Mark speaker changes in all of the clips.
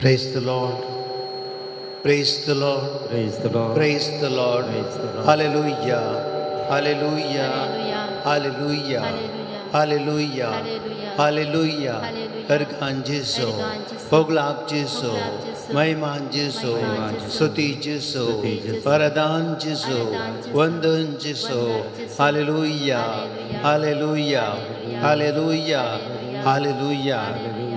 Speaker 1: Praise the Lord. Praise the Lord.
Speaker 2: Praise the Lord.
Speaker 1: Praise the Lord.
Speaker 2: Praise the Lord.
Speaker 1: Hallelujah. Hallelujah. Hallelujah. Hallelujah. Hallelujah. Erkan Jesu. Poglap Jesu. Maiman Jesu. Stuti Jesu. Paradan Jesu. Vandan Jesu. Hallelujah. Hallelujah. Hallelujah. Hallelujah.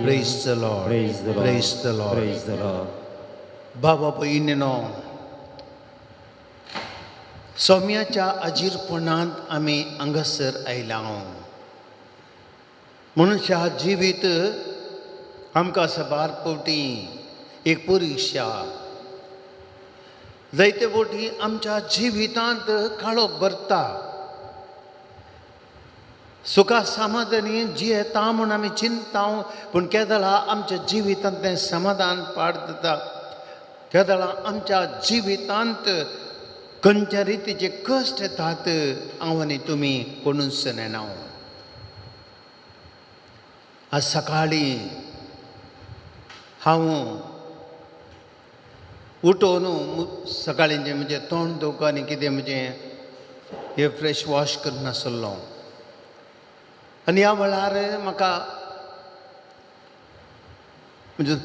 Speaker 1: Praise the Lord.
Speaker 2: Praise the Lord.
Speaker 1: Praise the Lord.
Speaker 2: Praise the Lord.
Speaker 1: बाबा बहिणीनो, सौम्याच्या अजीरपणांत आमी हांगासर आयला मनशां जिवीत आमकां सबार पोवटी एक परीक्षा जायते पोवटी आमच्या जिवितांत काळोख भरता सुखा समाधानी जियेता म्हूण आमी चिंताव पूण केदळा आमच्या जिवितांत तें समाधान पाड जाता केदळा आमच्या जिवितांत खंयच्या रितीचे कश्ट येतात हांव आनी तुमी कोणूच नेना आज सकाळी हांव उठोन सकाळींचें म्हणजे तोंड धुवून आनी कितें म्हणजे हे फ्रेश वॉश करनासलो आनी ह्या वेळार म्हाका म्हणजे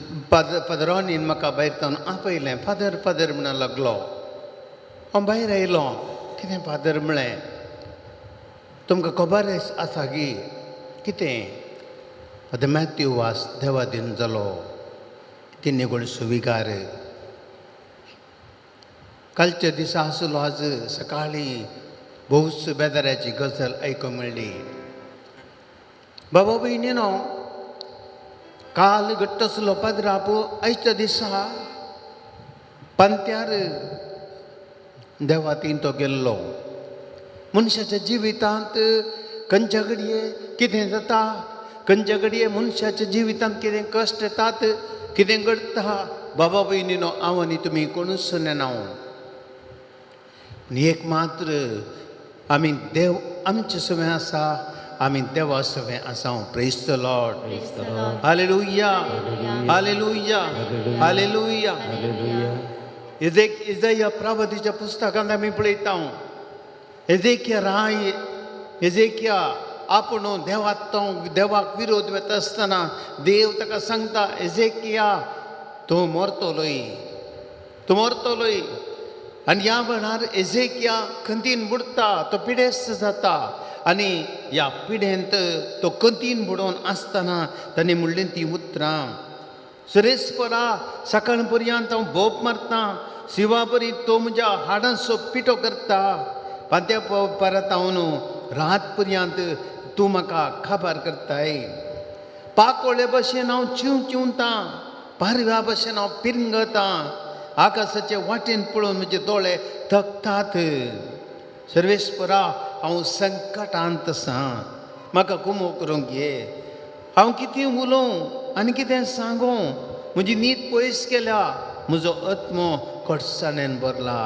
Speaker 1: पदरांनीन म्हाका भायर तावन आपयलें फादर फादर म्हणून लागलो हांव भायर आयलो कितें फादर म्हळें तुमकां खबर आसा की कितें फादर मॅथ्यू वास देवा दिन जालो ती निगूण सुविकार कालच्या दिसा आसलो आज सकाळीं भोव बेजाराची गजाल आयकूंक मेळ्ळी बाबा भयणीनो काल घट्ट आसलो पाद्राप आयच्या दिसा पंत्यार देवातीन तो गेल्लो मनशाच्या जिवितांत खंयच्या घडये कितें जाता खंयच्या घडये मनशाच्या जिवितांत कितें कश्ट येतात कितें घडटा बाबा भयणीनो हांव आनी तुमी कोणूच नेना एक मात्र आमी देव आमचे सवें आसा आमी देवा सवें आसा praise the Lord hallelujah hallelujah hallelujah Isaiah प्रवादीच्या पुस्तकांत आमी पळयता एजेकिया राय एजेकिया आपूण देवाक विरोध वता आसतना देव ताका सांगता एजेकिया तूं मरतलोय तूं मरतलोय आनी ह्या वेळार एजेकिया खंतीन बुडता तो पिडेस्त जाता आनी ह्या पिडेंत तो कंतीन बुडोवन आसतना ताणें म्हणलें तीं उतरां सुरेस्परा सकाळ पर्यंत हांव भोप मारता शिवा बरी तो म्हज्या हाडांचो पिठो करता पांत्या परत हांव न्हू रात पर्यंत तूं म्हाका खबर करताय पाकोळे भशेन हांव चिंवता पारव्या भशेन हांव पिरंगता आकाशाचे वाटेन पळोवन म्हजे दोळे थकतात सर्वेस्परा हांव संकटांत आसा म्हाका कुमो करूंक घे हांव कितें उलोवं आनी कितें सांगू म्हजी न्हीद पयस केल्या म्हजो आत्मो खडसाणेन भरला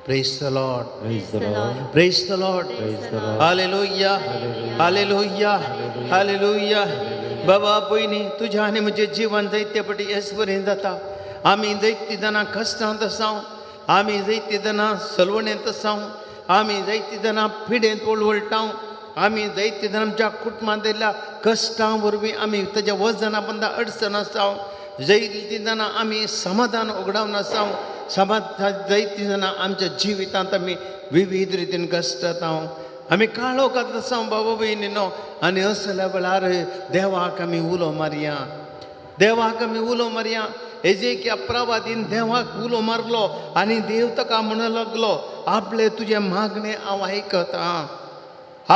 Speaker 1: praise the Lord
Speaker 2: Praise the Lord.
Speaker 1: Praise the Lord
Speaker 2: Praise the Lord.
Speaker 1: Hallelujah hallelujah hallelujah बाबा भयणी तुज्या आनी म्हजें जिवन जायते फावटी येसवरीन जाता आमी जायतीं जाणां कश्टांत आसा आमी जायतीं जाणां सलवणेंत आसा आमी जायतीं जाणां पिडेंत वळवळटा आमी जायतीं जाणां आमच्या कुटुंबांत येयल्या कश्टां वरवीं आमी ताच्या वजना बंदा अडचण आसा जायतीं जाणां आमी समाधान उगडावन आसा जायतीं जाणां आमच्या जिवितांत आमी विविध रितीन कश्टांत आमी काळोखांत आसा बाबा भयणीनो आनी असल्या वेळार देवाक आमी उलो मारया देवाक आमी उलो मारया एजेकिया प्रवादीन देवाक उलो मारलो आनी देव ताका म्हणूं लागलो आपले तुजे मागणे हांव आयकता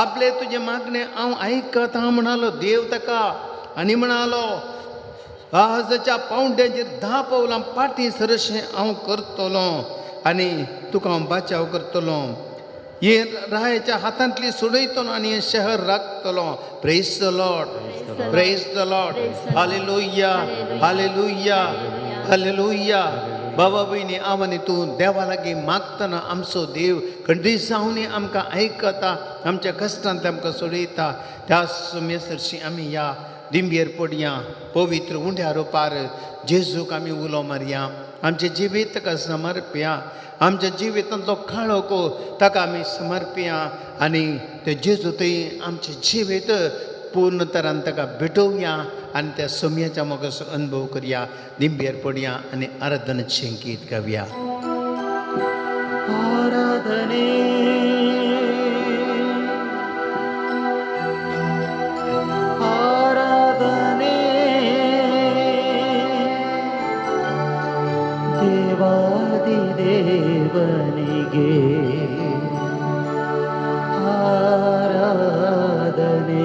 Speaker 1: आपले तुजे मागणे हांव आयकता म्हणालो देव ताका आनी म्हणालो आजच्या पावंड्याचेर 10 पावलां पाटी सरशें हांव करतलो आनी तुका हांव बाचाव करतलो हे रायाच्या हातांतली सोडयतलो आनी हें शहर राखतलो praise the Lord praise the Lord hallelujah hallelujah hallelujah बाबा भयणी हांव आनी तूं देवा लागीं मागतना आमचो देव खंडीसावनी आमकां आयकता आमच्या कश्टांत आमकां सोडयता त्या सुमेसरशी आमी या दिंबेर पडया पवित्र उंड्या रोपार जेजूक आमी उलो मारया आमचे जिवीत ताका समर्पया आमच्या जिवितांतलो काळोखो ताका आमी समर्पया आनी ते जेजू थंय आमचें जिवीत पूर्ण तरान ताका भेटोवया आनी त्या सोम्याच्या मोगाचो अनुभव करया दिंबेर पडया आनी आराधनाचें गीत गावया.
Speaker 2: आराधने आराधने देवादि देवनिगे आराधने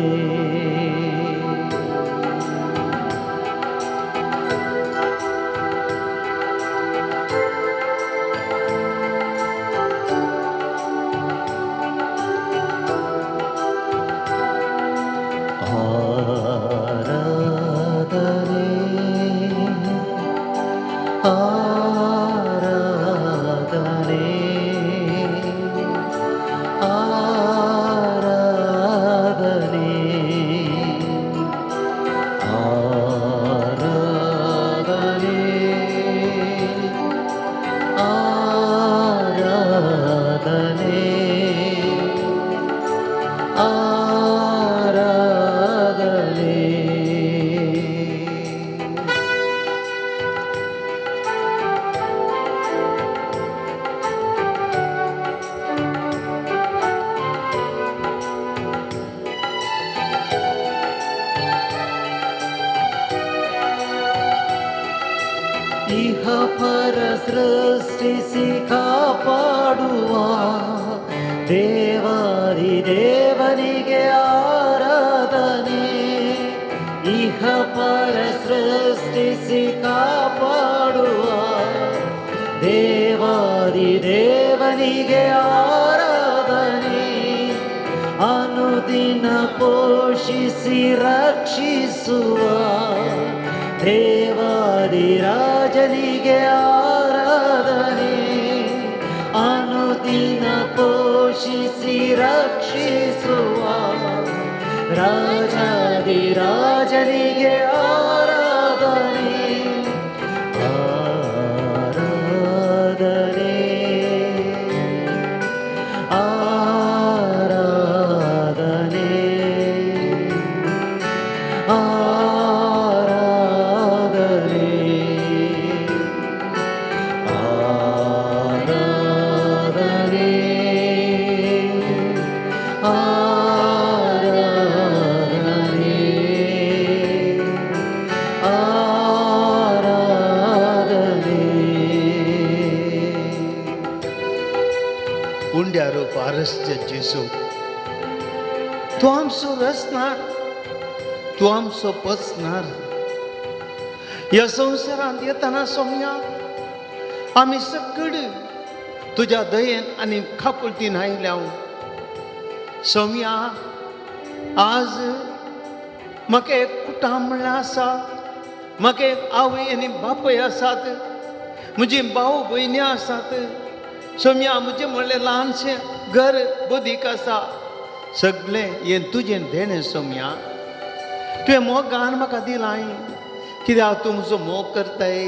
Speaker 2: ಇಹ ಪರ ಸೃಷ್ಟಿಸಿ ಕಾಪಾಡುವ ದೇವಾದಿ ದೇವನಿಗೆ ಆರಾಧನೆ. ಇಹ ಪರ ಸೃಷ್ಟಿಸಿ ಕಾಪಾಡುವ ದೇವಾದಿ ದೇವನಿಗೆ ಆರಾಧನೆ. ಅನುದಿನ ಪೋಷಿಸಿ ರಕ್ಷಿಸುವ ದೇವಾದಿ ರಾಜನಿಗೆ ಆರಾಧನೆ. ಅನುದಿನ ಪೋಷಿಸಿ ರಕ್ಷಿಸುವ ರಾಜಾದಿ ರಾಜನಿಗೆ ಆರಾಧನೆ. ಆರಾಧನೆ ಆರಾಧನೆ
Speaker 1: उंड्या रोपार जेजू तू आमचो रचणार तू आमचो पचणार. ह्या संवसारांत येतना सोम्या आमी सगळे तुज्या दयेन आनी खापुलतीन आयल्या. सोम्या आज म्हाका एक कुटुंब आसा, म्हाका एक आवय आनी बापूय आसात, म्हजी भाव भयणी आसात. सोम्या म्हजें म्हणलें ल्हानशें घर बदीक आसा. सगळें हें तुजें देणें सोम्या. तुवें मोगान म्हाका दिलां कित्याक तूं म्हजो मोग करताय.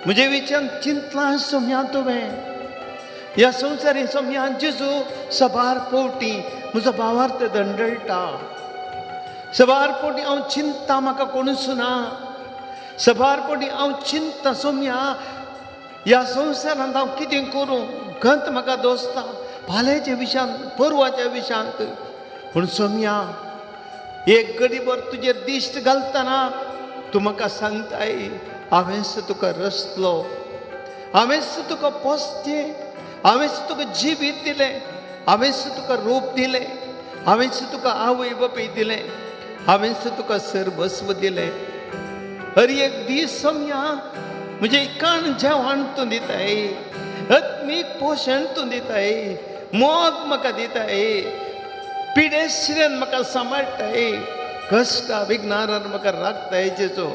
Speaker 1: म्हजे विचार चिंतलां सोम्या तुवें. ह्या संवसारीन सोम्या जेजू सबार पोवटी म्हजो भावार्थ दंडळटा. सबार पोटी हांव चिंतता म्हाका कोण सुना. सबार पोटी हांव चिंतता सोम्या ह्या संवसारांत हांव कितें करूं. खंत म्हाका दोसता फाल्यांच्या विशांत परवाच्या विशांत. पूण सोम्या एक घडीभर तुजेर दिश्ट घालतना तूं म्हाका सांगताय हांवेंच तुका रचलो, हांवेंच तुका पोसचें, हांवेंच तुका जिवीत दिलें, हांवेंच तुका रूप दिलें, हांवेंच तुका आवय बापूय दिलें, हांवेंच तुका सर्वस्व दिलें. हर एक दीस सोम्या म्हजें इकाण जेवण तूं दिताय, आत्मीक पोशण तूं दिताय, मोग म्हाका दिताय, पिडेशिरेन म्हाका सांबाळटाय, कश्टा विघ्नारान म्हाका राखताय. जेजू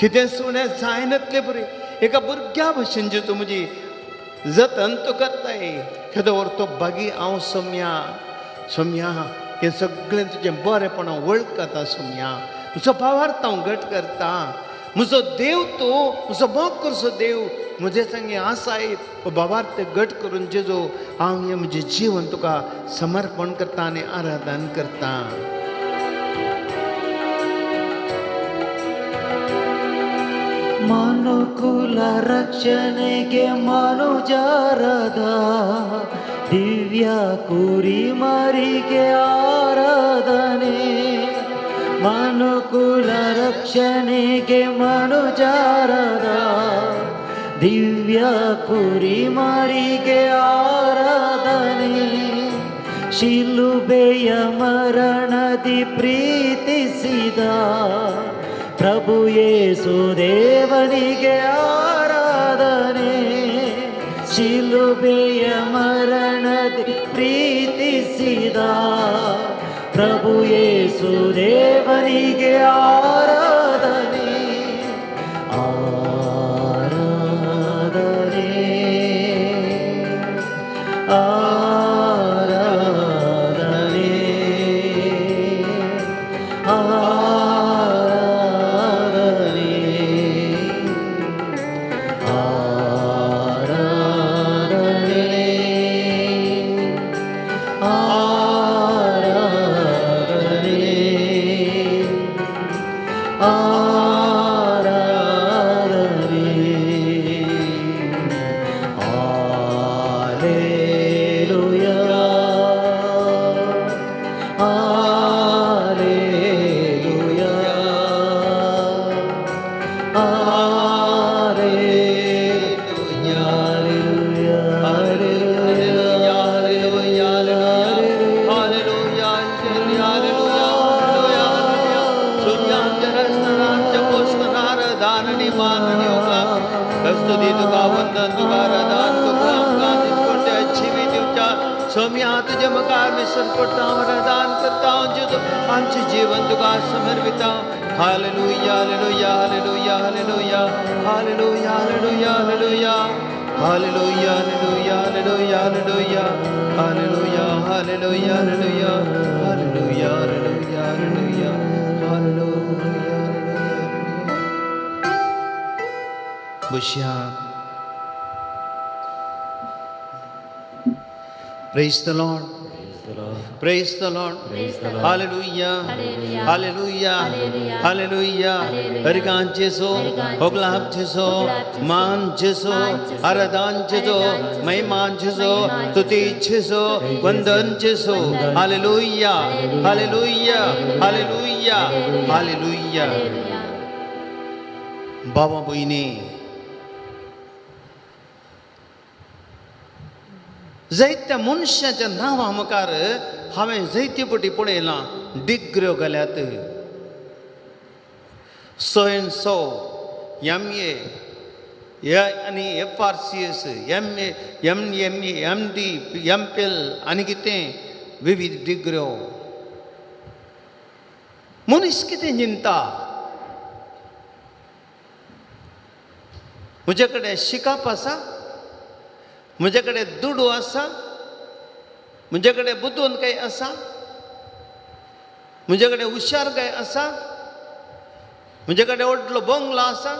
Speaker 1: कितें सुणें जायनातलें बरें एका भुरग्या भशेन जेजू म्हजी जतन तूं करताय. केदो व्हरतो बागी हांव सोम्या. सोम्या हें सगळें तुजें बरेंपणां वळखता सोम्या. म्हजो भावार्थ हांव घट करता म्हजो देव तो म्हजो मोग करचो देव म्हजे संगे आसायत भावार्थ घट करून जेजो हांव हें म्हजें जिवन तुका समर्पण करता आनी आराधन करता
Speaker 2: ಮನುಕುಲ ರಕ್ಷಣೆಗೆ ಮನುಜಾರದ ದಿವ್ಯ ಕುರಿಮರಿಗೆ ಆರಾಧನೆ ಮನುಕುಲ ರಕ್ಷಣೆಗೆ ಮನುಜಾರದ ದಿವ್ಯ ಕುರಿಮರಿಗೆ ಆರಾಧನೆ ಶಿಲುಬೆಯ ಮರಣದಿ ಪ್ರೀತಿಸಿದ ಪ್ರಭು ಯೇಸು ದೇವನಿಗೆ ಆರಾಧನೆ ಶಿಲುಬೆಯ ಮರಣದಿ ಪ್ರೀತಿಸಿದ ಪ್ರಭು ಯೇಸು ದೇವನಿಗೆ ಆರಾಧನೆ ಆರಾಧನೆ
Speaker 1: स्तुति तुका वंदन तुका आराधन तुका आमकां दिसपट्टे अच्छी भी दिवच्या स्वामी हांव तुजे मुखार विसर पडटा हांव आराधन करता आमचें जीवन तुका समर्पिता hallelujah hallelujah hallelujah hallelujah hallelujah hallelujah hallelujah hallelujah hallelujah hallelujah hallelujah hallelujah hallelujah hallelujah hallelujah hallelujah hallelujah hallelujah बुशिया Praise the Lord. Praise the Lord. Hallelujah. Hallelujah. Hallelujah. Harigan Jesu, Oglab Jesu, Man Jesu, Aradan Jesu, Maiman Jesu, Tuti Jesu, Vandan Jesu. Hallelujah. Hallelujah. Hallelujah. Hallelujah. Baba Buini. जायत्या मनशाच्या नांवा मुखार हांवें जायते फावटी पळयलां डिग्र्यो घाल्यात so and so MA आनी FRCS MA ME MD MPhil आनी कितें विविध डिग्र्यो मनीस कितें चिंता म्हजे कडेन शिकप आसा म्हजे कडेन दुडू आसा म्हजे कडेन बुदून काय आसा म्हजे कडेन हुशार काय आसा म्हजे कडेन व्हडलो बंगलो आसा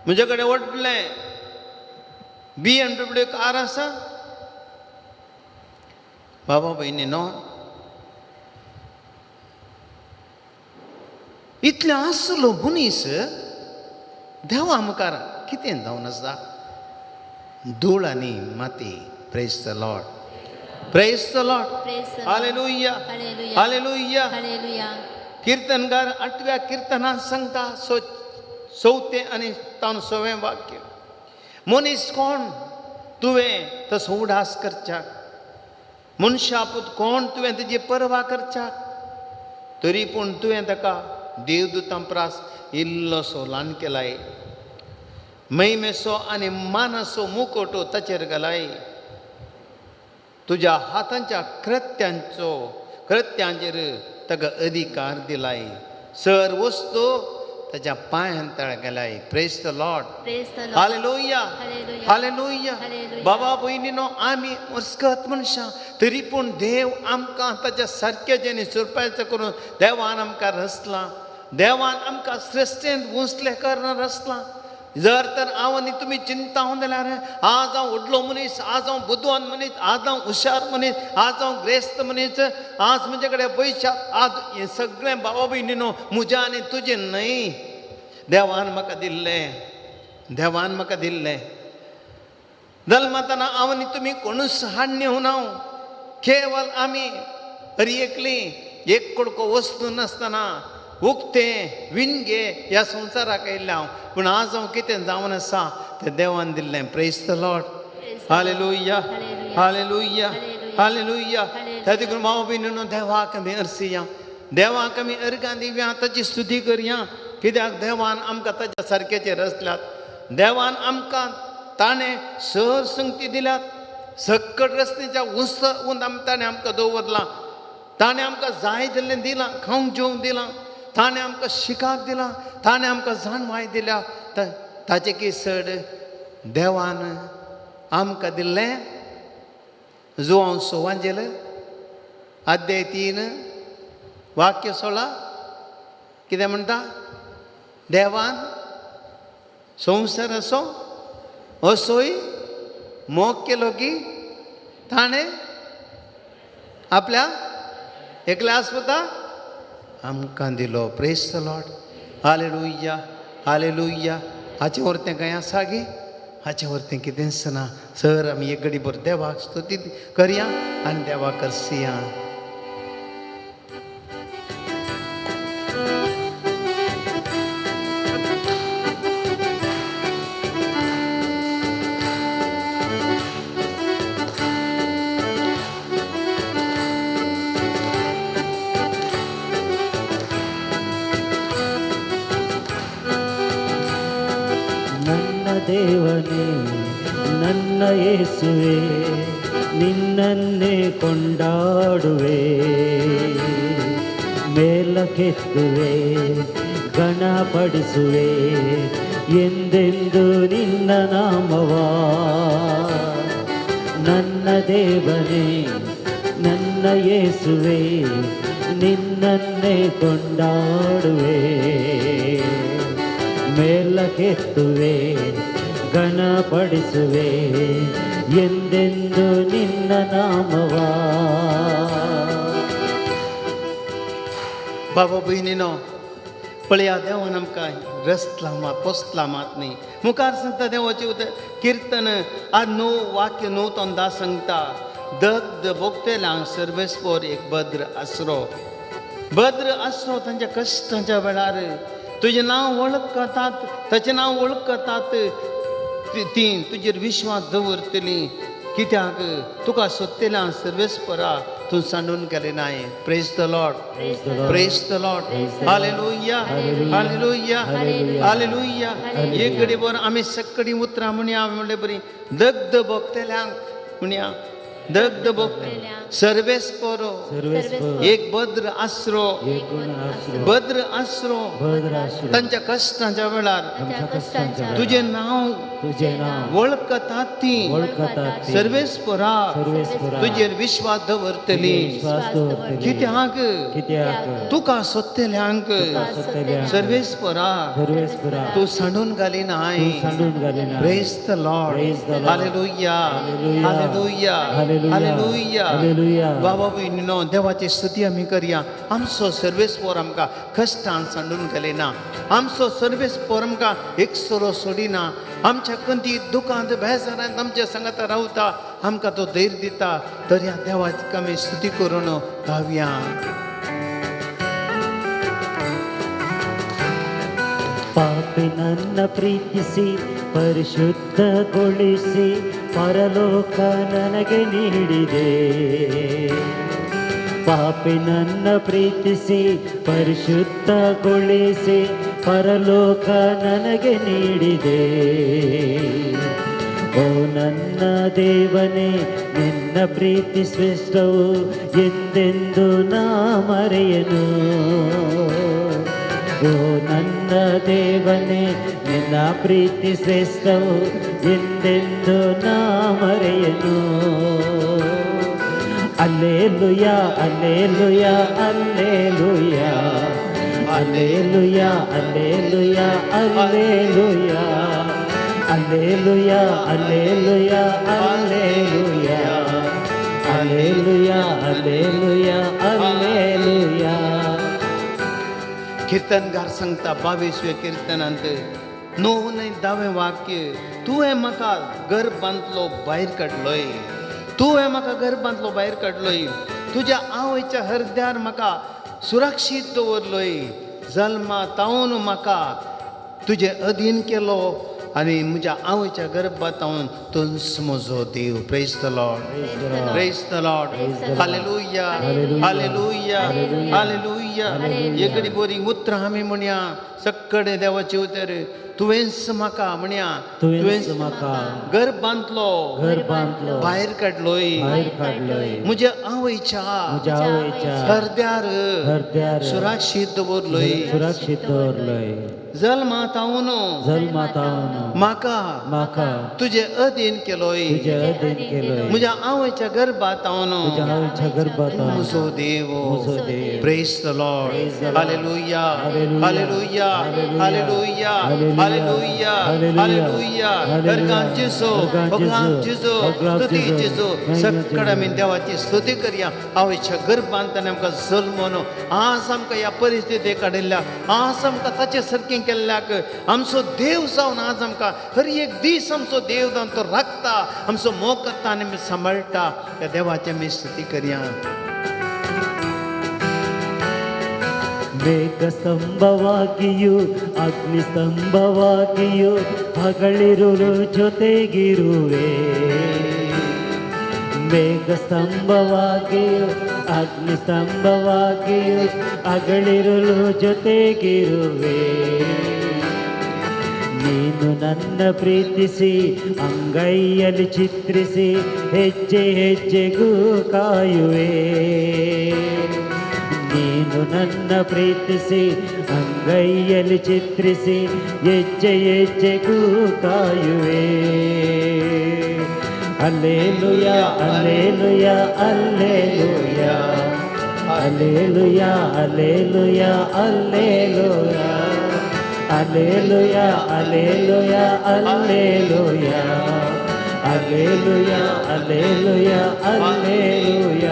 Speaker 1: म्हजे कडेन व्हडलें BMW कार आसा बाबा भयणीनो इतलें आसलो मनीस देवा मुखार कितें जावन आसा धूळ आनी माती praise the Lord praise the Lord hallelujah hallelujah कीर्तनकार 8व्या कीर्तनांत सांगता 4 आनी 6वें वाक्य मनीस कोण तुवें तसो उडास करच्याक मनशापूत कोण तुवें तेजी परवा करच्याक तरी पूण तुवें ताका देवदूतां प्रास इल्लोसो ल्हान केलाय महिमेचो आनी मानाचो मुकोटो ताचेर घालाय तुज्या हातांच्या कृत्यांचेर ताका अधिकार दिलाय सर वस्तू त्याच्या पाय अंतळ गेलाय. Praise the Lord.
Speaker 3: Praise the Lord.
Speaker 1: Hallelujah
Speaker 3: Hallelujah.
Speaker 1: Hallelujah.
Speaker 3: Hallelujah.
Speaker 1: बाबा भयणीनो, आम्ही मस्कत मनशां तरी पूण देव आमकां ताच्या सारके जेणे सुरपायचं करून देवान आमकां रचला. देवान आमकां श्रेश्ठेंत वंसले करणार रचला. जर तर हांव आनी तुमी चिंता जाल्यार आज हांव व्हडलो मनीस, आज हांव बुद्धवान मनीस, आज हांव हुशार मनीस, आज हांव ग्रेस्त मनीस, आज म्हजे कडेन पयशे, आज हें सगळें बाबा भयणीनो म्हजें आनी तुजें न्हय. देवान म्हाका दिल्लें, देवान म्हाका दिल्लें. जल्मातना हांव आनी तुमी कोणूच हाडणी नाव. केवळ आमी एकली एक कुडको वस्तू नासतना उक्तें विणगे ह्या संवसाराक येयल्लें हांव. पूण आज हांव कितें जावन आसा तें देवान दिल्लें. Praise the Lord. Hallelujah hallelujah hallelujah. त्या देखून भाव भयणीनो, देवाक आमी अर्सिया, देवाक आमी अर्गां दिवया, ताची स्तुती करया. कित्याक देवान आमकां ताच्या सारकेचेर रचल्यात. देवान आमकां ताणें सर संगती दिल्यात. सक्कट रस्त्याच्या ताणें आमकां दवरलां. ताणें आमकां जाय जाल्लें दिलां, खावंक जेवंक दिलां. ताणें आमकां शिकाक दिलां, ताणें आमकां जाणवाय दिल्या. ताचे की चड देवान आमकां दिल्लें. जोहांव सोवांजेल अध्याय 3 वाक्य 16 कितें म्हणटा? देवान संवसार असो असोय मोग केलो की ताणें आपल्या एकल्या आस्पता आमकां दिलो. Praise the Lord. Hallelujah hallelujah. हाचे वरतें खंय आसा गे? हाचे वरतें कितेंच ना. सर आमी एक घडी भर देवाक स्तुती करया आनी देवाक करसिया.
Speaker 2: ದೇವನೇ ನನ್ನ ಯೇಸುವೆ, ನಿನ್ನನ್ನೇ ಕೊಂಡಾಡುವೆ, ಮೇಲಕ್ಕೆತ್ತುವೆ, ಗಣಪಡಿಸುವೆ ಎಂದೆಂದು ನಿನ್ನ ನಾಮವಾ. ನನ್ನ ದೇವನೇ ನನ್ನ ಯೇಸುವೆ, ನಿನ್ನನ್ನೇ ಕೊಂಡಾಡುವೆ, ಮೇಲಕ್ಕೆತ್ತುವೆ, ಗಣಪಡಿಸುವೆ ಎಂದೆಂದು ನಿನ್ನ ನಾಮವಾ.
Speaker 1: बाबा भयणीनो, पळया देवान आमकां रचला मात, पोसला मात न्ही. मुखार सांगता देवाचें उतर किर्तन आज 9 वाक्य 9 तो 10 सांगता. दग्ध भोगतेल्यांक सर्वेस्पोर एक भद्र आसरो. भद्र आसरो तांच्या कश्टांच्या वेळार तुजें नांव वळखतात, ताचें नांव वळखतात ती तुजेर विश्वास दवरतली. कित्याक तुका सोदतेल्या सर्वेस्परा तूं सांडून गेलें नाय. Praise the Lord. Praise the Lord. Hallelujah hallelujah hallelujah. एक घडी भर आमी सक्कडी उतरां म्हणया. म्हणले बरी दग्ध भोगतेल्यांक म्हणया. दग्ध भोगतेल्यांक सर्वेस्परो एक भद्र आसरो. भद्र आसरो तांच्या कश्टांच्या वेळार तुजें नांव वळखतात ती सर्वेस्परा तुजेर विश्वास दवरतली. कित्याक तुका सोदतेल्यांक सर्वेस्परा तूं सांडून घाली नाय. Praise the Lord. Hallelujah hallelujah hallelujah. बाबा भयणीनो, देवाची स्तुती आमी करया. आमचो सर्वेस्पोर आमकां कश्टान सांडून गेले ना. आमचो सर्वेस्पोर आमकां एक सोरो सोडिना. आमच्या कंती दुखांत बेजारांत आमच्या सांगात रावता. आमकां तो धैर्य दिता. तर ह्या देवाची आमी स्तुती करून गावया.
Speaker 2: ಪಾಪಿ ನನ್ನ ಪ್ರೀತಿಸಿ ಪರಿಶುದ್ಧಗೊಳಿಸಿ ಪರಲೋಕ ನನಗೆ ನೀಡಿದೆ. ಪಾಪಿ ನನ್ನ ಪ್ರೀತಿಸಿ ಪರಿಶುದ್ಧಗೊಳಿಸಿ ಪರಲೋಕ ನನಗೆ ನೀಡಿದೆ. ಓ ನನ್ನ ದೇವನೇ, ನಿನ್ನ ಪ್ರೀತಿ ಶ್ರೇಷ್ಠವು ಎಂದೆಂದು ನಾ ಮರೆಯನು. ಓ ನನ್ನ ದೇವನೇ ನಿನ್ನ ಪ್ರೀತಿ ಶ್ರೇಷ್ಠವು ಎಂದೆಂದು ನಾ ಮರೆಯನು ಅಲ್ಲೇಲುಯ ಅಲ್ಲೇಲುಯ ಅಲ್ಲೇಲುಯ ಅಲ್ಲೇಲುಯ ಅಲ್ಲೇಲುಯ ಅಲ್ಲೇಲುಯ ಅಲ್ಲೇಲುಯ ಅಲ್ಲೇಲುಯ ಅಲ್ಲೇಲುಯ ಅಲ್ಲೇಲುಯ ಅಲ್ಲೇಲುಯ ಅಲ್ಲೇಲುಯ
Speaker 1: कीर्तनकार सांगता 22वे कीर्तनांत 9 आणि 10वें वाक्य तुवें म्हाका घर बांदलो भायर काडलोय तुवें म्हाका घर बांदलो भायर काडलोय तुज्या आवयच्या हृदयार म्हाका सुरक्षीत दवरलोय जल्मा तावन म्हाका तुजे अधीन केलो आनी म्हज्या आवयच्या गर्भात हांव तुंस म्हजो देव praise the Lord praise the Lord hallelujah hallelujah hallelujah एगडी बोरी उतर आमी म्हणया सक्कडे देवाचे उतर तुवेंच म्हाका म्हणया
Speaker 2: तुवेंच म्हाका
Speaker 1: घर बांदलो भायर काडलोय म्हज्या आवयच्या हृदयार सुरक्षीत दवरलोय जल्मात हांव म्हाका तुजे अधीन केलोय म्हज्या आवयच्या गर्भात हांव म्हजो देव praise the Lord hallelujah hallelujah hallelujah hallelujah hallelujah घरकाम जेसो भगवान जेसो स्तुती जेसो सक्कड आमी देवाची स्तुती करया आवयच्या गर्भांत आमकां जल्मोन आज आमकां ह्या परिस्थितीक काडिल्ल्या आज आमकां ताचे सारकें केल्ल्याक आमचो देव जावन आज आमकां हर एक दीस आमचो देव जावन तो राखता आमचो मोग करता आनी आमी सांबाळटा त्या देवाची आमी स्तुती करया
Speaker 2: ಮೇಘಸ್ತಂಭವಾಗಿಯೂ ಅಗ್ನಿಸ್ತಂಭವಾಗಿಯೂ ಹಗಳಿರುಳು ಜೊತೆಗಿರುವೆ ಮೇಘಸ್ತಂಭವಾಗಿಯೂ ಅಗ್ನಿಸ್ತಂಭವಾಗಿಯೂ ಹಗಳಿರುಳು ಜೊತೆಗಿರುವೆ ನೀನು ನನ್ನ ಪ್ರೀತಿಸಿ ಅಂಗೈಯಲ್ಲಿ ಚಿತ್ರಿಸಿ ಹೆಜ್ಜೆ ಹೆಜ್ಜೆಗೂ ಕಾಯುವೆ ನೀನು ನನ್ನ ಪ್ರೀತಿಸಿ ಅಂಗೈಯಲ್ಲಿ ಚಿತ್ರಿಸಿ ಹೆಜ್ಜೆ ಹೆಜ್ಜೆಗೂ ಕಾಯುವೆ ಅಲ್ಲೇಲುಯ ಅಲ್ಲೇಲುಯ ಅಲ್ಲೇಲುಯ ಅಲ್ಲೇಲುಯ ಅಲ್ಲೇಲುಯ ಅಲ್ಲೇಲುಯ ಅಲ್ಲೇಲುಯ ಅಲ್ಲೇಲುಯ ಅಲ್ಲೇಲುಯ ಅಲ್ಲೇಲುಯ ಅಲ್ಲೇಲುಯ ಅಲ್ಲೇಲುಯ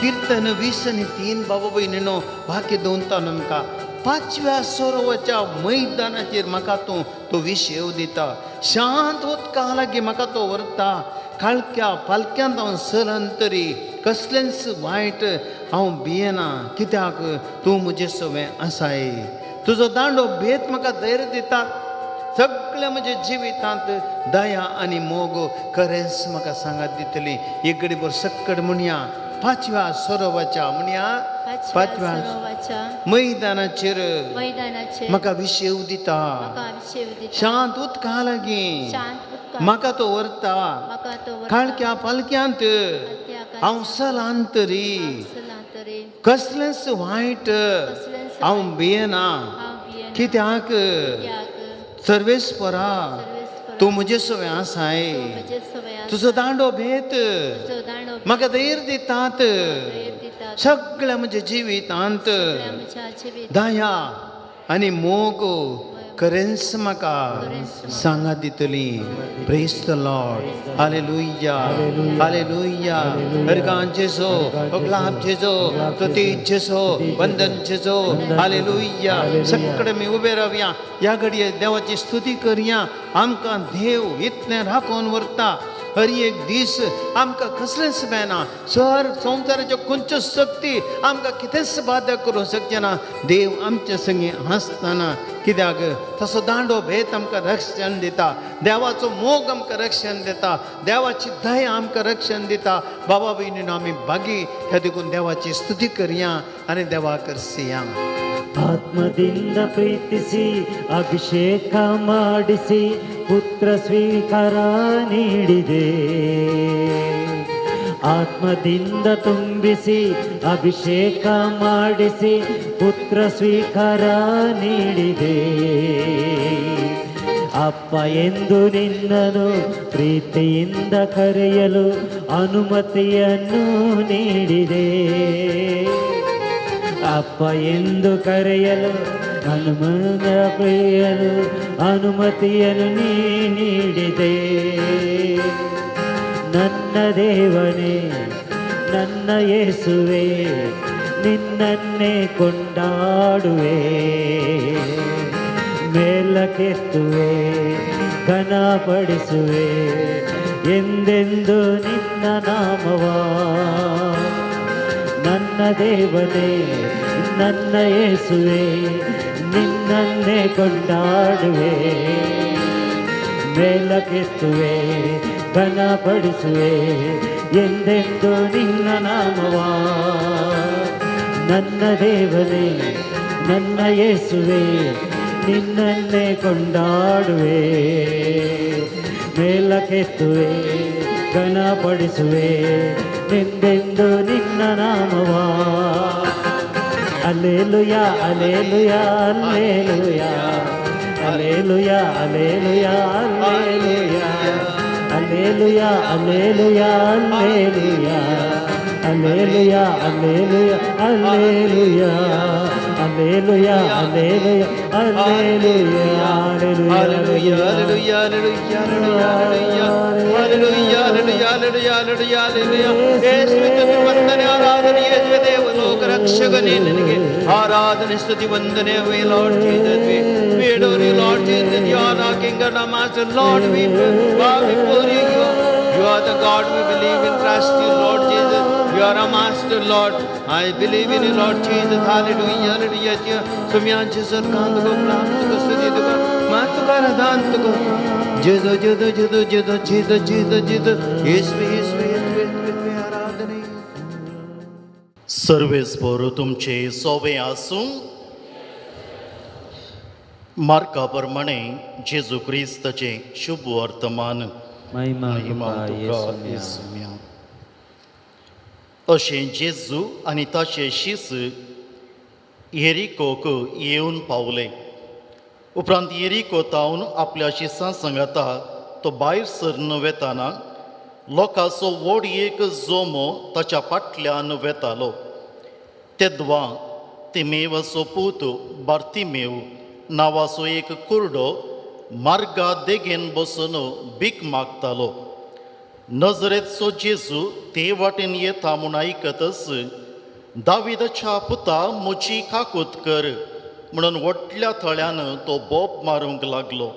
Speaker 1: कीर्तन 20:3 बाबा भयणीनो वाक्य दोनता आमकां 5व्या सरोवाच्या मैदानाचेर म्हाका तूं तो विशय दिता शांत उदका लागीं म्हाका तो व्हरता काळक्या पालक्यांत हांव सलंतरी कसलेंच वायट हांव भियेना कित्याक तूं म्हजें सवें आसाय तुजो दांडो भेद म्हाका धैर्य दिता सगळ्या म्हज्या जिवितांत दया आनी मोग खरेंच म्हाका सांगात दितली एक घडी भर सक्कड म्हणया 5व्या सरोवाच्या म्हणया 5व्या मैदानाचेर म्हाका विशय दिता शांत उदका लागीं म्हाका तो व्हरता काळक्या पालक्यांत हांव सलांतरी कसलेंच वायट हांव भियेना कित्याक सर्वेस्परा तूं म्हजे सवें आसाय तुजो दांडो भेट म्हाका धैर्य दितात सगळ्या म्हज्या जिवितांत दया आनी मोग खरेंच म्हाका सांगात दितली praise the Lord hallelujah hallelujah हरगान जेजो अगलाब जेजो स्तुती जेजो वंदन जेजो हालेलुया सगळे मी उबे रावया ह्या घडये देवाची स्तुती करया आमकां देव इतलें राखून व्हरता हर एक दीस आमकां कसलेंच मेळना सर संवसाराच्यो खंयच्यो शक्ती आमकां कितेंच बाधा करूंक शकचे ना देव आमचे संगी आसतना कित्याक तसो दांडो भेद आमकां रक्षण दिता देवाचो मोग आमकां रक्षण दिता देवाची दया आमकां रक्षण दिता बाबा भयणीनो आमी भागी ह्या देखून देवाची स्तुती करया आनी देवाक सेया
Speaker 2: ಆತ್ಮದಿಂದ ಪ್ರೀತಿಸಿ ಅಭಿಷೇಕ ಮಾಡಿಸಿ ಪುತ್ರ ಸ್ವೀಕಾರ ನೀಡಿದೆ ಆತ್ಮದಿಂದ ತುಂಬಿಸಿ ಅಭಿಷೇಕ ಮಾಡಿಸಿ ಪುತ್ರ ಸ್ವೀಕಾರ ನೀಡಿದೆ. ಅಪ್ಪ ಎಂದು ನಿನ್ನನು ಪ್ರೀತಿಯಿಂದ ಕರೆಯಲು ಅನುಮತಿಯನ್ನು ನೀಡಿದೆ. ಅಪ್ಪ ಎಂದು ಕರೆಯಲು ಪ್ರಿಯಲು ಅನುಮತಿಯನ್ನು ನೀಡಿದೆ. ನನ್ನ ದೇವನೇ, ನನ್ನ ಯೇಸುವೆ, ನಿನ್ನನ್ನೇ ಕೊಂಡಾಡುವೆ, ಮೇಲಕ್ಕೆತ್ತುವೆ, ಘನಪಡಿಸುವೆ ಎಂದೆಂದು ನಿನ್ನ ನಾಮವ. ನನ್ನ ದೇವನೇ, ನನ್ನ ಯೇಸುವೆ, ನಿನ್ನನ್ನೇ ಕೊಂಡಾಡುವೆ, ಮೇಲಕ್ಕೆತ್ತುವೆ, ಘನಪಡಿಸುವೆ ಎಂದೆಂದು ನಿನ್ನ ನಾಮವ. ನನ್ನ ದೇವನೇ, ನನ್ನ ಯೇಸುವೆ, ನಿನ್ನನ್ನೇ ಕೊಂಡಾಡುವೆ, ಮೇಲಕ್ಕೆತ್ತುವೆ, ಘನಪಡಿಸುವೆ ಎಂದೆಂದು ನಿನ್ನ ನಾಮವ. ಅಲ್ಲೇಲುಯಾ, ಅಲ್ಲೇಲುಯಾ, ಅಲ್ಲೇಲುಯಾ, ಅಲ್ಲೇಲುಯಾ, ಅಲ್ಲೇಲುಯಾ, ಅಲ್ಲೇಲುಯಾ, ಅಲ್ಲೇಲುಯಾ, ಅಲ್ಲೇಲುಯಾ, ಅಲ್ಲೇಲುಯಾ, ಅಲ್ಲೇಲುಯಾ, ಅಲ್ಲೇಲುಯಾ, ಅಲ್ಲೇಲುಯಾ, ಅಲ್ಲೇಲುಯಾ, ಅಲ್ಲೇಲುಯಾ,
Speaker 1: ರಕ್ಷಕನೇ, ನನಗೆ ಆರಾಧನೆ ಸ್ತುತಿ ವಂದನೆ. Lord Jesus, we adore you, Lord Jesus. You are our King and our Master, Lord. We bow before you. You are the God we believe in, trust you, Lord Jesus. You are our Master, Lord. I believe in you, Lord Jesus. Hallelujah, hallelujah. Sumyanchi sarkant ko pranat ko sujit ko mat ko radant ko jido jido jido jido jido jido jido Yeswe Yeswe Yeswe Yeswe आराधने.
Speaker 3: सर्वेस्पर तुमचे सोवे आसूं. मार्काप्रमाणे जेजू क्रिस्ताचे शुभ वर्तमान.
Speaker 2: महिमा
Speaker 3: महिमा
Speaker 2: तुका,
Speaker 3: तुका,
Speaker 2: येसुम्या.
Speaker 3: येसुम्या. अशें जेजू आनी ताचे शिस येरिकोक येवन पावले. उपरांत येरिको तावन आपल्या शिसां सांगाता तो भायर सरन वेताना लोकांचो व्हड एक जोमो ताच्या फाटल्यान वेतालो. तेदवा तिमेवाचो पूत बार्तिमेव नांवाचो एक कुरडो मार्गा देगेन बसून भीक मागतालो. नजरेचो जेजू ते वाटेन येता म्हूण आयकतच दाविदाच्या पुता म्हजी काकूत कर म्हणून व्हडल्या थळ्यान तो बोब मारूंक लागलो.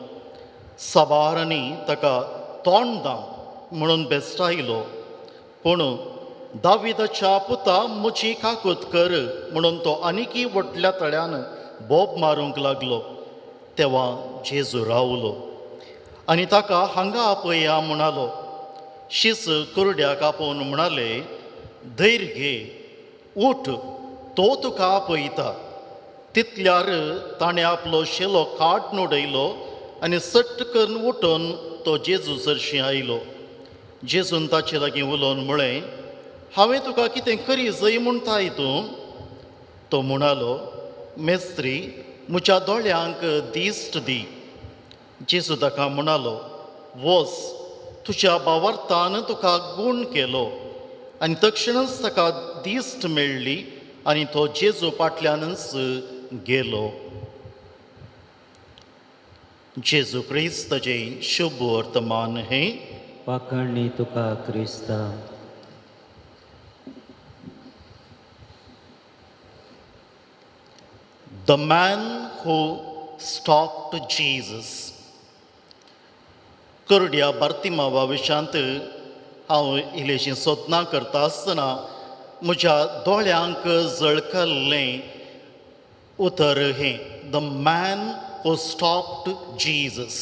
Speaker 3: साबारांनी ताका तोंड दाम म्हणून बेस्टायलो. पूण दाविदाच्या पुता म्हजी काकूत कर म्हणून तो आनीकय व्हडल्या तळ्यान बोब मारूंक लागलो. तेव्हा जेजू रावलो आनी ताका हांगा आपया म्हणालो. शीस कुरड्याक आपोवन म्हणाले, धैर्य घे, उठ, तो तुका आपयता. तितल्यार ताणें आपलो शेलो काडून उडयलो आनी सट्ट करून उठून तो जेजू सरशी आयलो. जेजून ताचे लागीं उलोवन म्हळें, हांवें तुका कितें करी जंय म्हणटाय तूं? तो म्हणालो, मेस्त्री, म्हज्या दोळ्यांक दिश्ट दी. जेजू ताका म्हणालो, वच, तुज्या भावार्थान तुका गूण केलो. आनी तक्षणच ताका दिश्ट मेळ्ळी आनी तो जेजू फाटल्यानच गेलो. जेजू क्रिस्ताचें शुभ वर्तमान हें.
Speaker 2: वाखाणणी तुका क्रिस्ता.
Speaker 3: The man who stopped Jesus. कुरड्या बार्तिमावा विशांत हांव इल्लेशीं सोदनां करता आसतना म्हज्या दोळ्यांक जळकल्लें उतर हें, the man who stopped Jesus.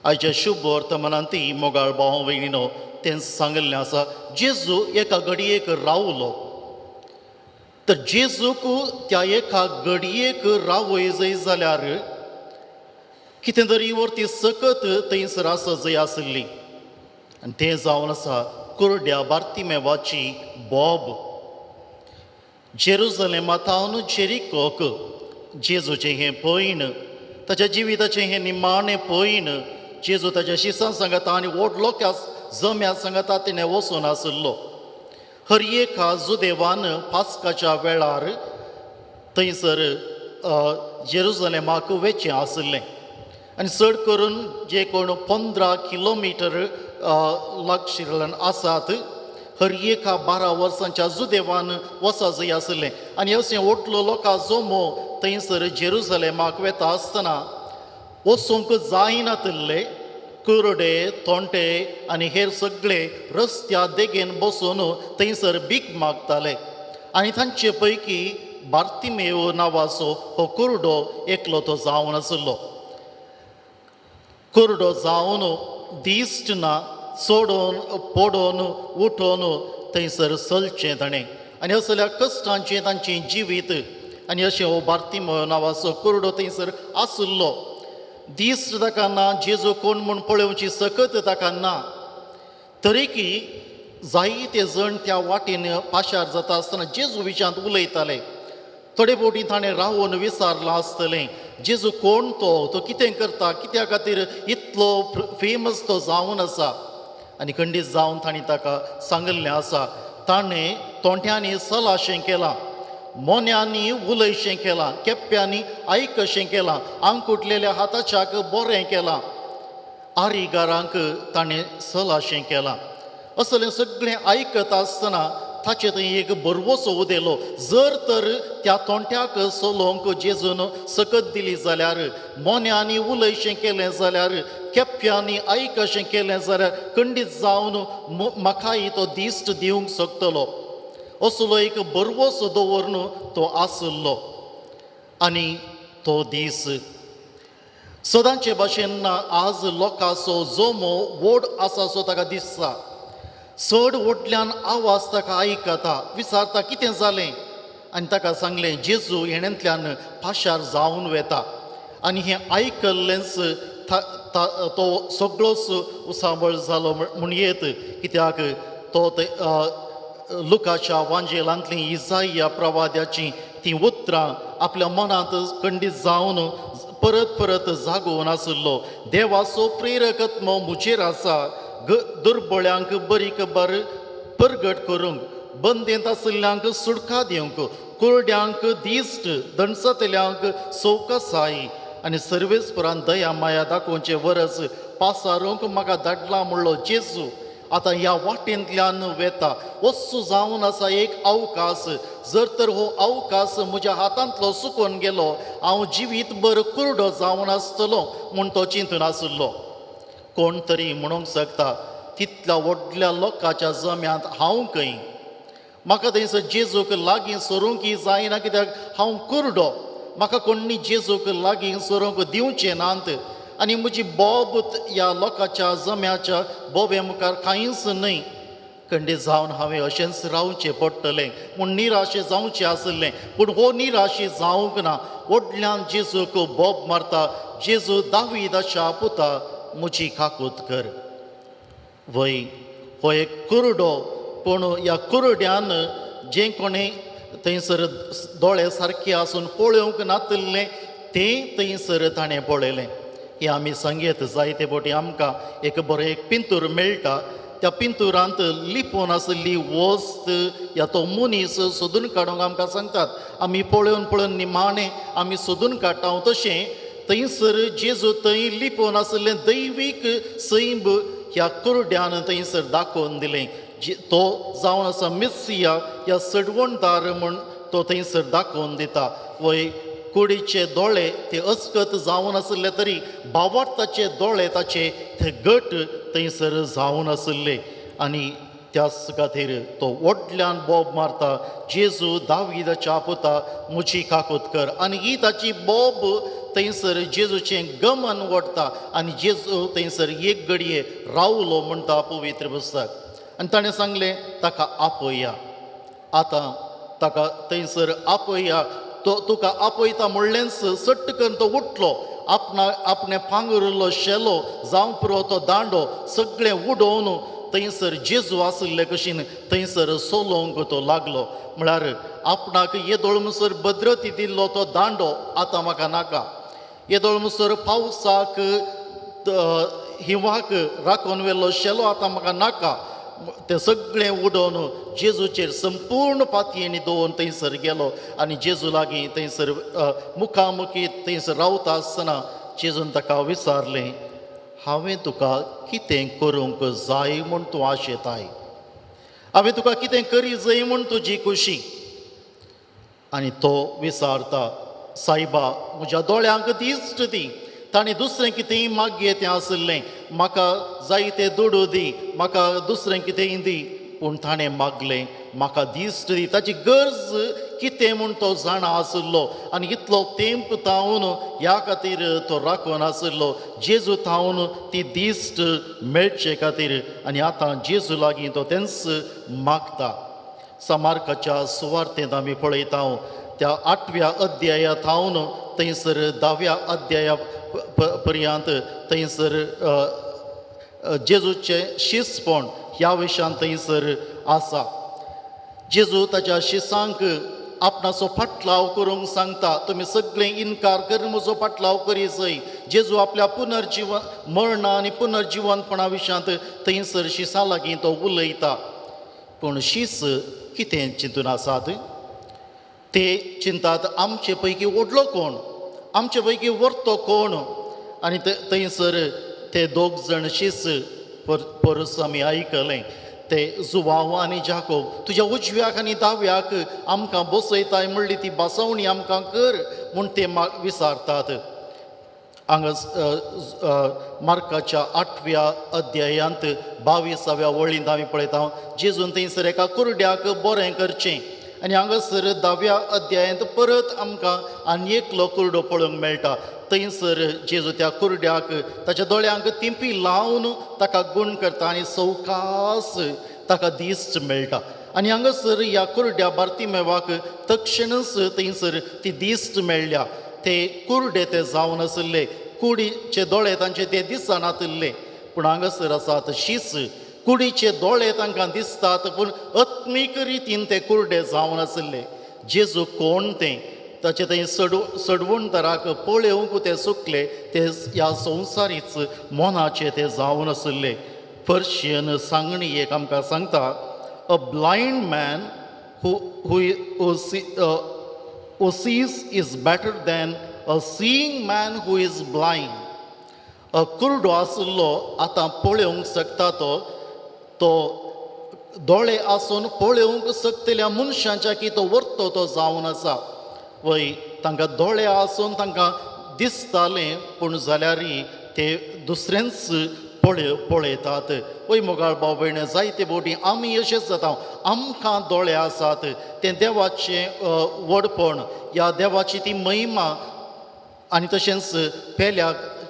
Speaker 3: आयच्या शुभ वर्तमानांतय मोगाळ भाव भयणीनो तें सांगिल्लें आसा, जेजू एका घडयेक रावलो. तर जेजूक त्या एका घडयेक रावय जंय जाल्यार कितें तरी वरती सकत थंयसर आसा जंय आसली. आनी तें जावन आसा कुरड्या बार्तिमेवाची बॉब जेरुसलेमांतावन जेरिकोक जेजूचें हें पयण ताच्या जिविताचें हें निमाणें पयण जेजू ताच्या शिसां सांगता आनी व्हडलोक्या जम्या सांगता तिणें वचून आसलो. हर एका जुदेवान पास्काच्या वेळार थंयसर जेरुसलेमाक वेचें आसलें आनी चड करून जे कोण 15 किलोमिटर लागशिल्ल्यान आसात हर एका 12 वर्सांच्या जुदेवान वचा जंय आसलें आनी अशें व्हडलो लोकां जोमो थंयसर जेरुसलेमाक वेता आसतना वचूंक जायनातले कुरडे तोंटे आनी हेर सगळे रस्त्या देगेन बसून थंयसर भीक मागताले आनी तांचे पैकी बार्तिमेव नांवाचो हो कुरडो एकलो तो जावन आसलो. कुरडो जावन दिश्ट ना सोडून पडोवन उठोवन थंयसर चलचें ताणें आनी असल्या कश्टांचें तांचें जिवीत आनी अशें हो बार्तिमेव नांवाचो कुरडो थंयसर आसलो. दिश्ट ताका ना जेजू कोण म्हूण पळोवची सकत ताका ना तरीकी जायते जण त्या वाटेन पाशार जाता आसतना जेजू विशयांत उलयताले. थोडे फावटी ताणें रावून विचारलां आसतलें जेजू कोण तो कितें करता कित्या खातीर इतलो फेमस तो जावन आसा आनी खंडीत जावन ताणें ताका सांगल्लें आसा ताणें तोंट्यांनी सलाशें केलां मोन्यांनी उलयशें केलां केप्यांनी आयकशें केलां आंगकुटलेल्या हाताच्याक बरें केलां आरिगारांक ताणें सलाशें केलां. असलें सगळें आयकत आसतना ताचे थंय एक बरवसो उदेलो. जर तर त्या तोंट्याक सोलोवंक जेजून सकत दिली जाल्यार मोन्यांनी उलयशें केलें जाल्यार केप्यांनी आयकशें केलें जाल्यार खंडीत जावन म्हाकाय तो दिश्ट दिवंक शकतलो असलो एक बरवसो दवरून तो आसलो. आनी तो दीस सदांचे भाशेन आज लोकांचो जोमो व्हड आसा सो ताका दिसता. चड व्हडल्यान आवाज ताका आयकता विचारता कितें जालें आनी ताका सांगलें जेजू हेण्यांतल्यान पाशार जावन वेता आनी हें आयकल्लेंच तो सगळोच उसाबळ जालो म्हूण येत कित्याक तो लुकाच्या वांजेलांतलीं इसाइया प्रवाद्याचीं तीं उतरां आपल्या मनांत खंडीत जावन परत परत जागोवन आसलो. देवाचो प्रेरकत्व मुजेर आसा दुर्बळ्यांक बरीक बर परगट करूंक बंदेंत आशिल्ल्यांक सुटका दिवंक कुरड्यांक दिश्ट दणसतल्यांक सौकसाय आनी सर्वेस्परान दया माया दाखोवचें वरस पासारूंक म्हाका धाडलां म्हणलो जेजू आतां ह्या वाटेंतल्यान वेता. वस्सू जावन आसा एक अवकाश. जर तर हो अवकाश म्हज्या हातांतलो सुकोवन गेलो हांव जिवीतभर कुरडो जावन आसतलो म्हूण तो चिंतून आसलो. कोण तरी म्हणूंक शकता तितल्या व्हडल्या लोकांच्या जम्यांत हांव खंय म्हाका थंयसर जेजूक लागीं सरूंकय जायना कित्याक हांव कुरडो म्हाका कोणी जेजूक लागीं सरूंक दिवचें नात आनी म्हजी बोब ह्या लोकांच्या जम्याच्या बोबे मुखार कांयच न्हय. खंडीत जावन हांवें अशेंच रावचें पडटलें म्हूण निराशें जावचें आसलें पूण हो निराशी जावंक ना. व्हडल्यान जेजूक बोब मारता जेजू दाविदाच्या पुता म्हजी काकूत कर. वय हो एक कुरडो पूण ह्या कुरड्यान जें कोणें थंयसर दोळे सारके आसून पळोवंक नातलें तें थंयसर ताणें पळयलें. हें आमी सांगेत जायते फावटी आमकां एक बरें एक पिंतूर मेळटा त्या पिंतुरांत लिपोवन आसली वस्त या तो मनीस सोदून काडूंक आमकां सांगतात. आमी पळोवन पळोवन निमाणें आमी सोदून काडटा तशें थंयसर जेजू थंय लिपोवन आसलें दैवीक सैम ह्या कुरड्यान थंयसर दाखोवन दिलें. तो जावन आसा मेस्सिया ह्या सडवणदार म्हूण तो थंयसर दाखोवन दिता. वय कुडीचे दोळे ते अस्कत जावन आसले तरी भावार्थाचे दोळे ताचे ते घट थंयसर जावन आसले आनी त्याच खातीर तो व्हडल्यान बोब मारता जेजू दाविदाच्या पुता म्हजी काकूत कर. आनी ही ताची बोब थंयसर जेजूचें गमन ओडटा आनी जेजू थंयसर एक घडये रावलो म्हणटा पवित्र पुस्तक. आनी ताणें सांगलें ताका आपया. आतां ताका थंयसर आपया. तो तुका आपयता म्हणलेंच सट्ट करून तो उठलो. आपणें पांगुरलो शेलो जावं पुरो तो दांडो सगळें उडोवन थंयसर जेजू आसले कशीन थंयसर सोलोंक तो लागलो. म्हळ्यार आपणाक येदोळ म्हणसर भद्रती दिल्लो तो दांडो आतां म्हाका नाका. येदोळ म्हणसर पावसाक हिवाक राखून व्हेल्लो शेलो आतां म्हाका नाका. तें सगळें उडोवन जेजूचेर संपूर्ण पातयेनी दवरून थंयसर गेलो आनी जेजू लागीं थंयसर मुखामुखी थंयसर रावता आसतना जेजून ताका विचारलें, हांवें तुका कितें करूंक जाय म्हूण तूं आशेताय? हांवें तुका कितें करी जाय म्हूण तुजी खुशी? आनी तो विचारता, सायबा म्हज्या दोळ्यांक दिश्ट दी. ताणें दुसरें कितेंय मागये तें आसलें, म्हाका जाय तें दुडू दी, म्हाका दुसरें कितेंय दी. पूण ताणें मागलें, म्हाका दिश्ट दी. ताची गरज कितें म्हूण तो जाणा आसलो आनी इतलो तेंप तावन ह्या खातीर तो राखून आसलो जेजू तावन ती दिश्ट मेळचे खातीर. आनी आतां जेजू लागीं तो तेंच मागता. समार्काच्या सुवार्थेंत आमी पळयता त्या 8व्या अध्यायात हांवन थंयसर 10व्या अध्याया पर्यंत थंयसर जेजूचें शिसपण ह्या विशयान थंयसर आसा. जेजू ताच्या शिसांक आपणाचो फाटलाव करूंक सांगता. तुमी सगळें इन्कार करून म्हजो फाटलाव करी जय. जेजू आपल्या पुनर्जीवन मरणा आनी पुनर्जिवनपणा विशयांत थंयसर शिसां लागीं तो उलयता. पूण शीस कितें चिंतून आसात? ते चिंतात आमचे पैकी व्हडलो कोण, आमचे पैकी वर्तो कोण. आनी थंयसर ते दोग जाण शीस परस आमी आयकलें ते जुवांव आनी जाकोब, तुज्या उजव्याक आनी दाव्याक आमकां बसयताय म्हणली ती बासवणी आमकां कर म्हूण ते विचारतात. हांगा मार्काच्या 8व्या अध्यायांत 22व्या वळींत आमी पळयता जेजून थंयसर एका कुरड्याक बरें करचें. आनी हांगासर 10व्या अध्यायांत परत आमकां आनी एकलो कुरडो पळोवंक मेळटा. थंयसर जेजू त्या कुरड्याक ताच्या दोळ्यांक तिंपी लावन ताका गूण करता आनी सवकास ताका दिश्ट मेळटा. आनी हांगासर ह्या कुरड्या बार्तिमेवाक तक्षणच थंयसर ती दिश्ट मेळ्ळ्या. ते कुरडे ते जावन आसले, कुडीचे दोळे तांचे ते दिसनातले. पूण हांगासर आसात शीस, कुडीचे दोळे तांकां दिसतात पूण आत्मीक रितीन ते कुरडे जावन आसले. जेजू कोण तें ताचे थंय सडवणतराक पळोवंक ते सुकले ते ह्या संवसारीच मोनाचे ते जावन आसले. पर्शियन सांगणी एक आमकां सांगता, a blind man who sees is better than a seeing man who is blind. कुरडो आसलो आतां पळोवंक शकता तो दोळे आसून पळोवंक शकतल्या मनशांच्या की तो वर्तो तो जावन आसा. वय तांकां दोळे आसून तांकां दिसतालें पूण जाल्यारय ते दुसरेंच पळयतात. वय मोगाळ भाव भयण, जायते फावटी आमी अशेंच जाता. आमकां दोळे आसात, तें देवाचें व्हडपण, ह्या देवाची ती महिमा आनी तशेंच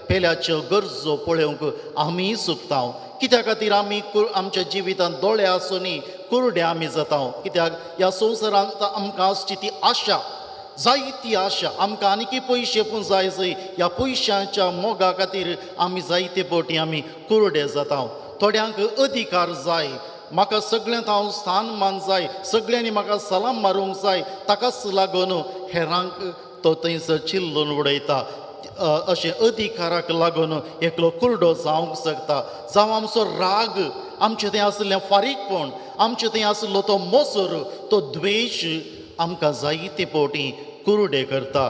Speaker 3: पेल्याच्यो गरजो पळोवंक आमी सुकता. कित्या खातीर आमी आमच्या जिवितांत दोळे आसुनी कुरडे आमी जाता? कित्याक ह्या संवसारांत आमकां आसची ती आशा, जायती आशा, आमकां आनीकय पयशे पूण जाय जंय ह्या पयशांच्या मोगा खातीर आमी जायते फावटी आमी कुरडे जाता. थोड्यांक अधिकार जाय, म्हाका सगळ्यांत हांव स्थान मान जाय, सगळ्यांनी म्हाका सलाम मारूंक जाय, ताकाच लागून हेरांक तो थंयसर चिल्लून उडयता. अशें अधिकाराक लागून एकलो कुरडो जावंक शकता. जावं आमचो राग, आमचें थंय आसलें फारीकपण, आमचें थंय आसलो तो मोसोर, तो द्वेश आमकां जायते फावटी कुरडे करता.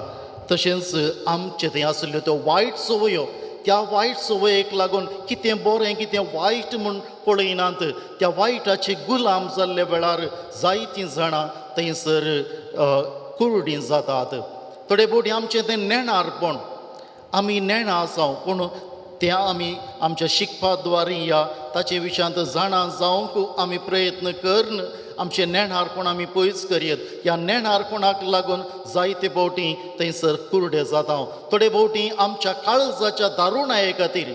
Speaker 3: तशेंच आमचे थंय आसल्यो त्यो वायट संवयो, त्या वायट संवयेक लागून कितें बरें कितें वायट म्हूण पळयनात. त्या वायटाचे गुलाम जाल्ले वेळार जायतीं जाणां थंयसर कुरडीं जातात. थोडे फावटी आमचें तें नेणारपण, आमी नेणां आसा पूण तें आमी आमच्या शिकपा द्वारे या ताचे विशयांत जाणा जावंक आमी प्रयत्न करन आमचें नेणारपण आमी पयस करयत. ह्या नेणारपणाक लागून जायते फावटी थंयसर कुरडे जाता. थोडे फावटी आमच्या काळजाच्या दारुणाये खातीर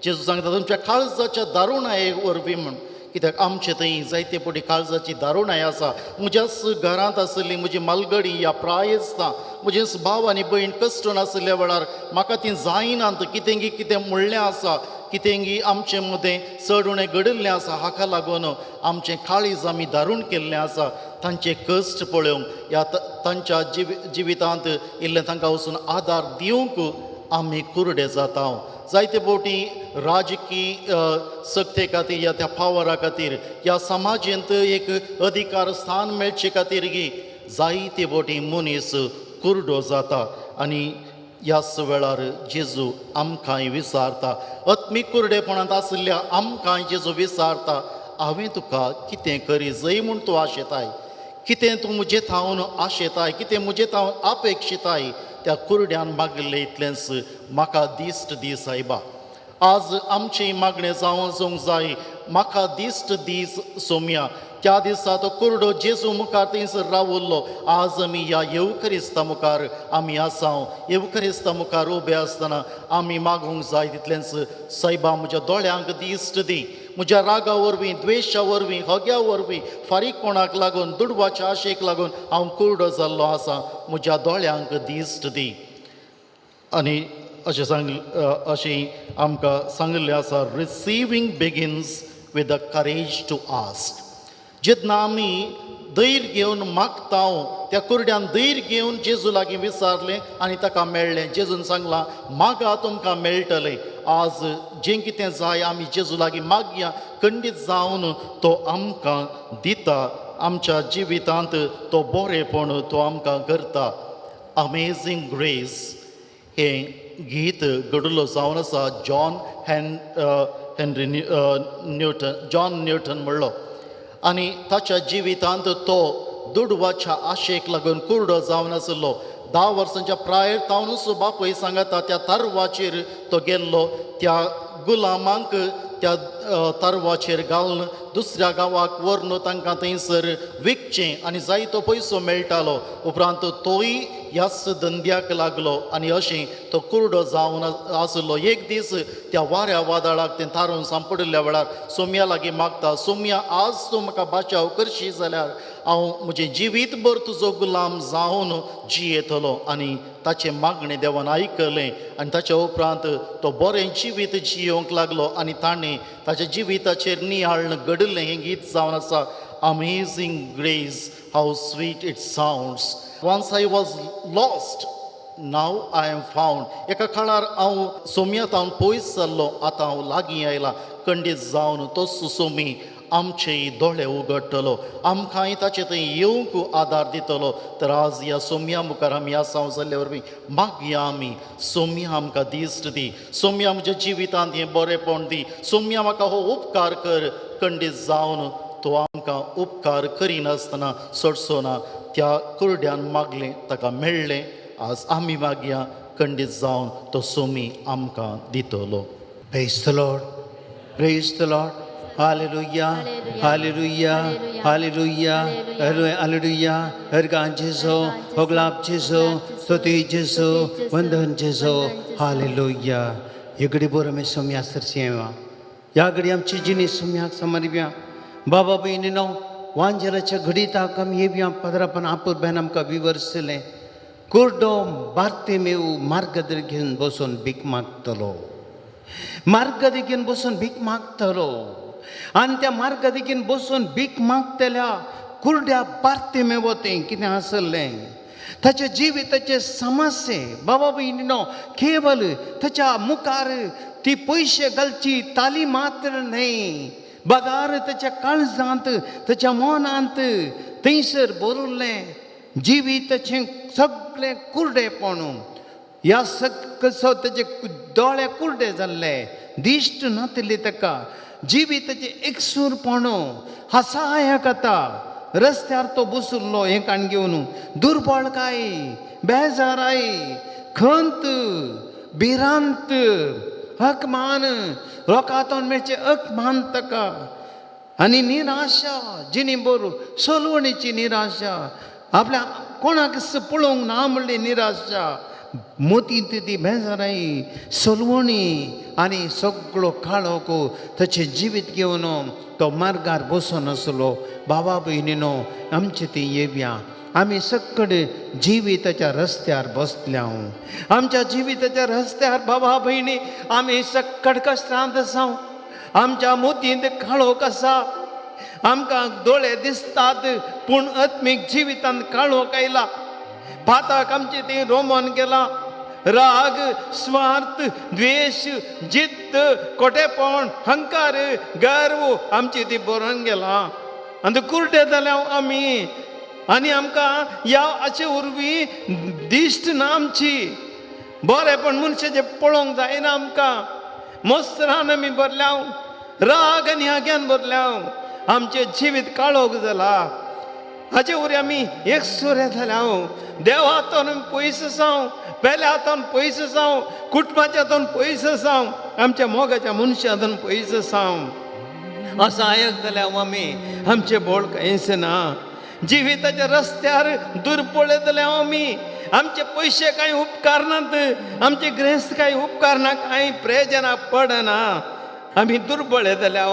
Speaker 3: जेजू सांगता तुमच्या काळजाच्या दारुणाये वरवीं म्हूण. कित्याक आमचे थंय जायते फावटी काळजाची दारुणाय आसा. म्हज्याच घरांत आसली म्हजी मालगडी ह्या प्रायस्तां, म्हजे भाव आनी भयण कश्ट नासल्या वेळार म्हाका ती जायनात, कितें म्हणलें आसा कितेंगी आमचे मदें चड उणें घडिल्लें आसा हाका लागून आमचें काळीज आमी दारूण केल्लें आसा तांचे कश्ट पळोवंक ह्या तांच्या जिवितांत इल्लें तांकां वचून आदार दिवंक आमी कुर्डे जाता जायते फावटी राजकीय सक्ते खातीर या त्या पावरा खातीर ह्या समाजांत एक अधिकार स्थान मेळचे खातीर जायते फावटी मनीस कुर्डो जाता आनी ह्याच वेळार जेजू आमकांय विचारता आत्मीक कुर्डेपणांत आशिल्ल्या आमकांय जेजू विचारता हांवें तुका कितें करी जंय म्हूण तूं आशेताय कितें तूं म्हजे थावन आशेताय कितें म्हजे थावन अपेक्षिताय त्या कुर्ड्यान मागले इतलेंच म्हाका दिश्ट दी सायबा आज आमची मागणें जावंक जाय म्हाका दिश्ट दी सोम्या त्या दिसा तो कुर्डो जेजू मुखार थंयसर रावल्लो आज आमी ह्या येवकरिस्ता मुखार आमी आसा येवकरिस्ता मुखार उबे आसतना आमी मागूंक जाय तितलेंच सायबा म्हज्या दोळ्यांक दिश्ट दी म्हज्या रागा वरवीं द्वेशा वरवीं हग्या वरवीं फारीकपणाक लागून दुडवाच्या आशेक लागून हांव कुर्डो जाल्लो आसा म्हज्या दोळ्यांक दिश्ट दी आनी अशें आमकां सांगलें आसा receiving begins with the courage to ask जेन्ना आमी धैर्य घेवन मागता त्या कुर्ड्यान धैर्य घेवन जेजू लागीं विचारलें आनी ताका मेळ्ळें जेजून सांगलां मागा तुमकां मेळटलें आज जें कितें जाय आमी जेजू लागीं मागया खंडीत जावन तो आमकां दिता आमच्या जिवितांत तो बरेपण तो आमकां करता अमेझींग ग्रेस हें गीत घडलो जावन आसा जॉन न्यूटन म्हणलो आनी ताच्या जिवितांत तो दुडवाच्या आशेक लागून कुर्डो जावन आसलो 10 वर्सांच्या प्रायर तावनूच बापूय सांगता त्या तरवाचेर तो गेल्लो त्या गुलामांक त्या तरवाचेर घालून दुसऱ्या गांवाक व्हरून तांकां थंयसर विकचें आनी जायतो पयसो मेळटालो उपरांत तोय ह्याच धंद्याक लागलो आनी अशें तो कुर्डो जावन आसलो एक दीस त्या वाऱ्या वादळाक तें थारोवन सांपडल्या वेळार सोम्या लागीं मागता सोम्या आज तूं म्हाका बाचाव करशी जाल्यार हांव म्हजें जिवीतभर तुजो गुलाम जावन जियेतलो आनी ताचें मागणें देवान आयकलें आनी ताच्या उपरांत तो बरें जिवीत जियोंक लागलो आनी ताणें ताच्या जिविताचेर नियाळण घडलें हें गीत जावन आसा amazing grace how sweet it sounds once I was lost now I am found एका काळार हांव सोम्यातावन पयस जाल्लो आतां हांव लागीं आयला खंडीत जावन तो सोमी आमचेय दोळे उगडटलो आमकांय ताचे थंय येवंक आदार दितलो तर आज ह्या सोम्या मुखार आमी आसांव जाल्ले वरवीं मागया आमी सोम्या आमकां दिश्ट दी सोम्या म्हज्या जिवितांत हें बरेंपण दी सोम्या म्हाका हो उपकार कर खंडीत जावन तो आमकां उपकार करिनासतना सोडचो ना त्या कुर्ड्यान मागलें ताका मेळ्ळें आज आमी मागया खंडीत जावन तो सोमी आमकां दितलो
Speaker 1: Praise the Lord. Praise the Lord. Hallelujah. Hallelujah. Hallelujah. Hallelujah. Ergan Jesu. Hoglap Jesu. Stuti Jesu. Vandan Jesu. Hallelujah. Yagadi bora me somya sarsiyewa. Yagadi amchi jini somyak samaribya. Baba beinino वांजराच्या घडीत आम येव्या पदरापण आपूर बहन आमकां विवर्सलें कुर्डो बार्तिमेऊ मार्गदर घेवन बसून भीक मागतलो मार्गदेगेन बसून भीक मागतलो आनी त्या मार्गदेगेन बसून भीक मागतल्या कुर्ड्या बार्तिमेव तें कितें आसलें ताच्या जिविताचे समस्ये बाबा भयणीनो केवल ताच्या मुखार ती पयशे घालची ताली मात्र न्हय बगार ताच्या काळजांत ताच्या मनांत थंयसर बरोल्लें जिविताचें सगळें कुर्डेपण ह्या कसो ताचे दोळे कुर्डे जाल्ले दिश्ट नातली ताका जिविताचें एकसूरपण हसाय कथा रस्त्यार तो बसुल्लो हें काण घेवन दुर्बळकाय बेजाराय खंत भिरांत हकमान लोकांतून मेळचे अकमान ताका आनी निराशा जिणी बोर सोलवणीची निराशा आपल्या कोणाक पळोवंक ना म्हणली निराशा मोतींत ती बेजाराय सोलवणी आनी सगळो काळोख ताचें जिवीत घेवन तो मार्गार बसून आसलो बाबा भयणीनो आमचे ती येवया आम्ही सगळे जिविताच्या रस्त्यार बसल्या आमच्या जिविताच्या रस्त्यार बाबा बहिणी आम्ही सक्कड कश्टांत आसां आमच्या मोतींत काळो कसा आमकां दोळे दिसतात पूण आत्मीक जिवितांत काळो आयला पाताक आमचे ते रोमन गेला राग स्वार्थ द्वेष जिद्द कोटेपण हंकार गर्व आमची ती बरोवन गेला आनी कुर्टे जाल्या आमी आनी आमकां ह्या हाचे उर्वी दिश्ट ना आमची बरेपण मनशाचें पळोवंक जायना आमकां मोस्त्रान आमी भरल्या राग आनी हाग्यान भरल्या आमचें जिवीत काळोख जाला हाचे उरी आमी एक सुरे जाल्या देवा हातून आमी पयस आसां पेल्या हातून पयस आसां कुटुंबाच्या हातून पयस आसां आमच्या मोगाच्या मनशा हातून पयस आसां असं आयक जाल्यार आमी आमचे बोड कांयच ना जिविताच्या रस्त्यार दूर पळयत जाल्यार आमी आमचे पयशे कांय उपकार नात आमचे ग्रेस्त कांय उपकार ना कांय प्रयोजना पडना आमी दुर्बळ जाल्या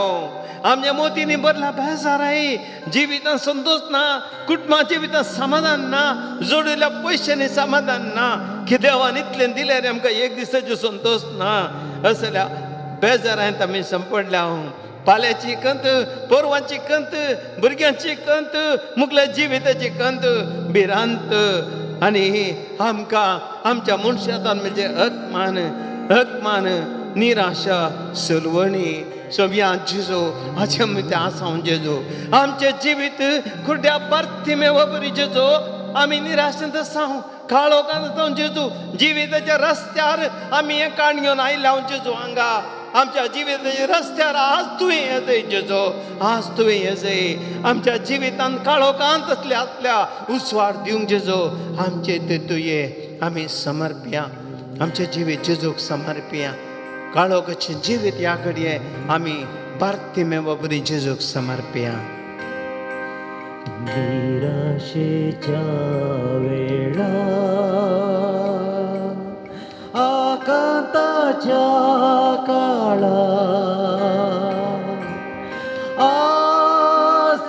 Speaker 1: आमच्या मोतींनी भरला बेजाराय जिवितांत संतोष ना कुटुंबा जिवितांत समाधान ना जोडिल्ल्या पयशांनी समाधान ना की देवान इतलें दिल्यार आमकां एक दिसाचो संतोष ना असल्या बेजारांत आमी संपडल्या पाल्याची कंत पोरवांची कंत भुरग्यांची कंत मुखल्या जिविताची कंत भिरांत आनी आमकां आमच्या मनशांतान म्हणजे अकमान निराशा सलवणी सोबिया जेजो हाचे आमी आसां जेजो आमचे जिवीत खुर्ड्या पार्थिमे वबरी जेजो आमी निराशेंत आसां काळोखांत आसां जेजू जिविताच्या रस्त्यार आमी हे काण घेवन आयल्या जेजू हांगा आमच्या जिविताच्या रस्त्यार आज तुवें येजय जेजो आज तुवें येजय आमच्या जिवितांत काळोखांत असल्या उसवाड दिवंक जेजो आमचे ते तुये आमी समर्पिया आमचे जिवीत जेजूक समर्पिया काळोखाचे जिवीत ह्या घडये आमी पार्थिमे वबरी जेजूक समर्पिया
Speaker 2: निराशेच्या वेळा आकांताच्या काळा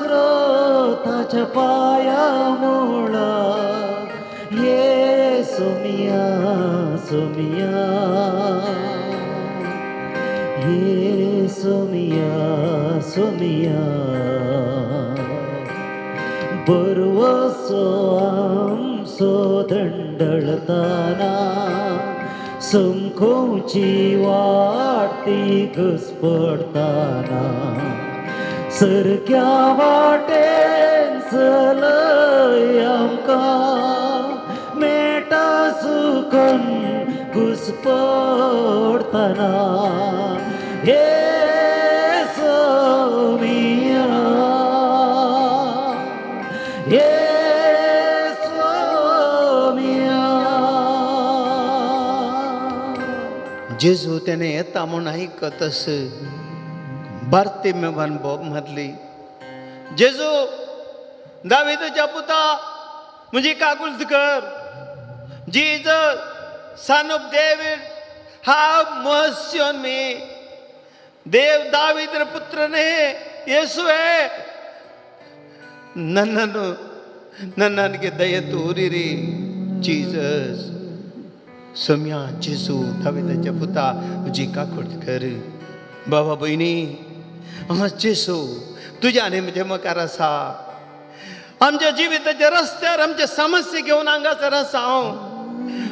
Speaker 2: आस्रोताच्या पाया मुळा ये सोमिया सोमिया ये सोमिया सोमिया बरवसो आमचो दंडळताना संकोची वाटी घुसपडताना सरक्या वाटेन चलय आमकां मेटा सुकन घुसपडताना हे सोमिया हे
Speaker 1: जेजू त्याने येता म्हूण आयकतस बार्तिमेवान बोब मारली जेजू दाविदाच्या पुता म्हजी काकुळट कर Jesus son of David have mercy on me देव दाविद पुत्र ने ಯೇಸುವೆ ನನ್ನನಿಗೆ ದಯೆ ತೋರಿರಿ जीसस सम्या जेजू दाविदाच्या पुता म्हजी काकूट कर बाबा बहिणी हांव जेजू तुज्यानी म्हजे मुखार आसा आमच्या जिविताच्या रस्त्यार आमचे समस्या घेवन हांगासर आसा हांव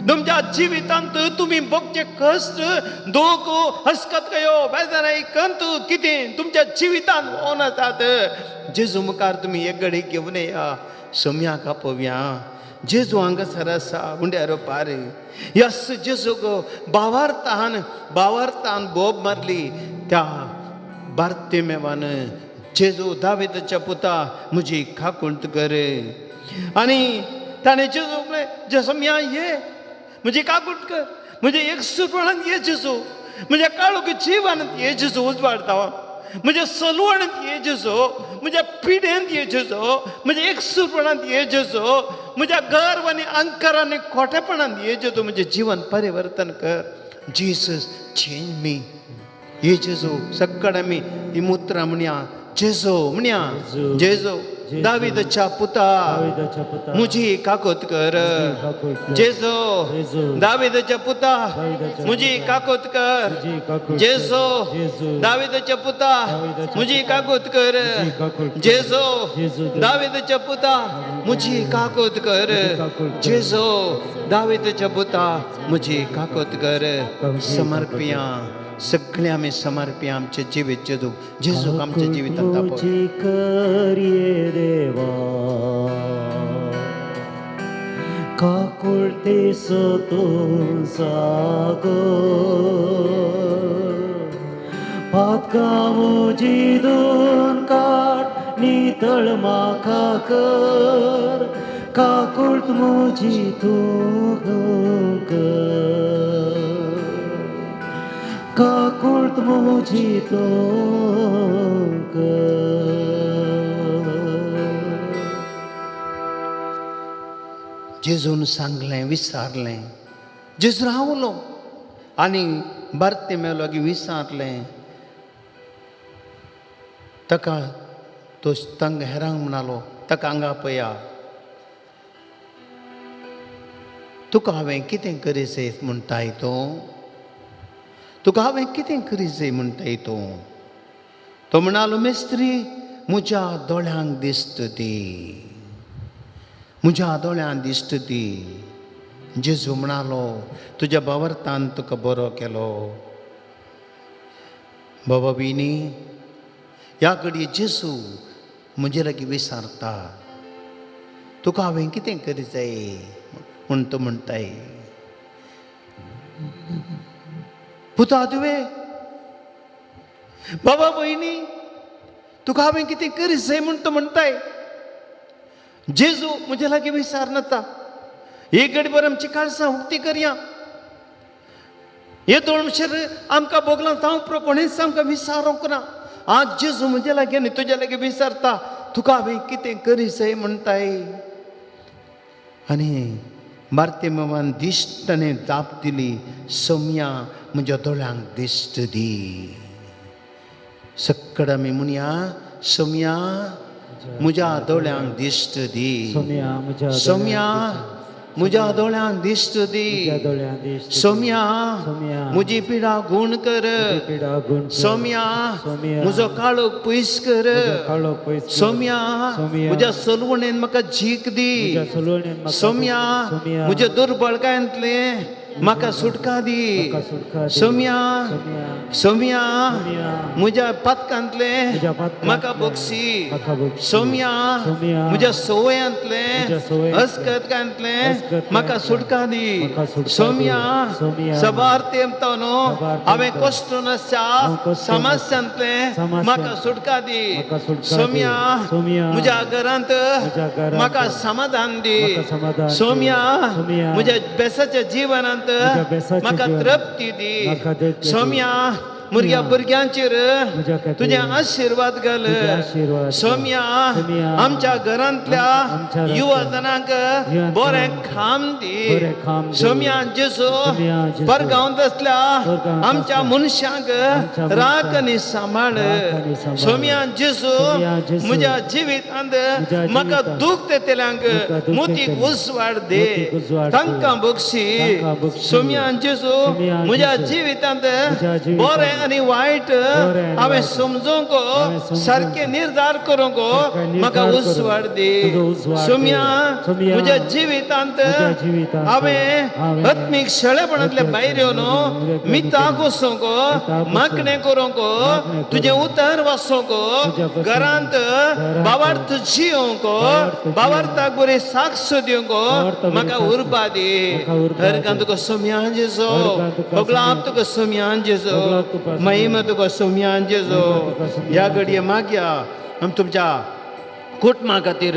Speaker 1: तुमच्या जिवितांत तुम्ही भोगचे कश्ट दुख हसकतकायो बेजाराई कंत कितें तुमच्या जिवितांत होवन आसात जेजू मुखार तुमी एक घडी घेवन या सम्याक आपोवया जेजू हांगासर आसा उंड्यार पार यस जेजू गो भावार्थान बोब मारली त्या बार्तिमेवान जेजू दाविदाच्या पुता म्हजी काकूट कर आनी ताणें जेजू म्हळें जे सम्या ये म्हजी काकूट कर म्हजे एकसूरपणांत ये जेजू म्हज्या काळोख जिवानांत ये जेजू उजवाडता म्हज्या सलवणांत ये जेजू म्हज्या पिड्यांत ये जेजू म्हज्या एकसूरपणांत ये जेजू म्हज्या गर्व आनी अंकार आनी खोटेपणांत ये जेजू म्हजें जीवन परिवर्तन कर जीसस चेंज मी ये जेजू सक्कड आमी ही मुत्रां म्हणया जेजू म्हणया जेजू दाविदच्या पुता
Speaker 2: दाविदाच्या पुता
Speaker 1: मुझी काकोत कर
Speaker 2: काकोत कर.
Speaker 1: जेजो
Speaker 2: जेजू.
Speaker 1: दाविदच्या पुता
Speaker 2: दाविदाच्या
Speaker 1: मुझी काकोत कर
Speaker 2: मुझी काकोत कर.
Speaker 1: जेजो
Speaker 2: जेजू.
Speaker 1: दाविदच्या पुता
Speaker 2: दाविदाच्या
Speaker 1: मुझी काकोत कर
Speaker 2: मुझी काकोत कर.
Speaker 1: जेजो
Speaker 2: जेजू.
Speaker 1: दाविदच्या पुता मुझी काकोत कर
Speaker 2: काकोत कर.
Speaker 1: जेजो दाविदच्या पुता मुझी काकोत कर समर्पिया सगळे आम्ही समर्पिया आमचे जीवित जेजू जेजू आमच्या जिवितांत तापय
Speaker 2: मुझी करिये देवा काकुळते सोतून सागो पातका मुजी दोन काट नितळ माका कर काकुळत मुजी तू कर काकुळत मुजी तो
Speaker 1: जेजून सांगलें विचारलें जेजू रावलो आनी बार्ते मेलो की विचारलें ताका तो तंग हेरांक म्हणालो ताका हांगा पया तुका हांवें कितें करीचें म्हणटाय तूं तुका हांवें कितें करीचें म्हणटाय तूं तो म्हणालो मेस्त्री म्हज्या दोळ्यांक दिसत ती म्हज्या दोळ्यांक दिसत ती जेजू म्हणालो तुज्या बावर्तान तुका बरो केलो बाबा बिनी ह्या घडये जेजू म्हजे लागीं विचारता तुका हांवें कितें करीचें म्हूण तो म्हणटाय पुता तुवें बाबा भयणी तुका हांवें कितें करीचें म्हूण तो म्हणटाय जेजू म्हजे लागीं विचार नाता एक घडीभर आमची काळजां उक्ती करया हे दोळशेर आमकां बोगलां जावं कोणीच आमकां विचारूंक ना आज जेजू म्हजे लागीं आनी तुजे लागीं विचारता तुका हांवें कितें करीचें म्हणटाय आनी बार्ते मेवान दिश्टने जाप दिली सौम्या म्हज्या दोळ्यांक दिश्ट दी सक्कड आमी म्हणया सौम्या म्हज्या दोळ्यांक दिश्ट दी सौम्या म्हज्या दोळ्यांक दिश्ट दी सौम्या म्हजी पिडा गूण कर सौम्या म्हजो काळोख पयस कर सौम्या म्हज्या चलवणेन म्हाका झीक दी सौम्या म्हज्या दुर्बळकायेंतले म्हाका सुटका दी सौम्या सौम्या म्हज्या पातकांतले म्हाका बक्षी सौम्या म्हज्या सवयांतले अस्कतकांतले म्हाका सुटका दी सौम्या सबार तेमतो न्हू हांवें कश्ट नासच्या समस्यांतले म्हाका सुटका दी सौम्या म्हज्या घरांत म्हाका समाधान दी सौम्या म्हज्या बेसाच्या जिवनांत म्हाका तृप्ती दी सौम्या म्हज्या भुरग्यांचेर तुझे आशिर्वाद घाल सौम्या आमच्या घरांतल्या युवजनांक बरें काम दी सौम्या जेजू परगांवत आसल्या आमच्या मनशांक राख आनी सांबाळ सौम्या जेजू म्हज्या जिवितांत म्हाका दूख तेल्यांक मोतीक उसवाड दे तांकां बक्षी सौम्या जेजू म्हज्या जिवितांत बरें आनी वायट हांवें समजूंक सारके निर्धार करूंक म्हाका उसवाड दे सौम्या म्हज्या जिवितांत हांवें आत्मीक शेळेपणांतले भायर येवन मिताक वचूंक मागणें करूंक तुजें उतर वाचूंक घरांत बाबार्थ जियोंक बाबार्थाक बरी साक्ष दिवंक म्हाका उर्बा दे हरकां तुका सौम्या जेजो भोगलाप तुका सौम्या जेजो महिमा तुका सौम्या जेजो ह्या घडये मागया आमी तुमच्या कुटुंबा खातीर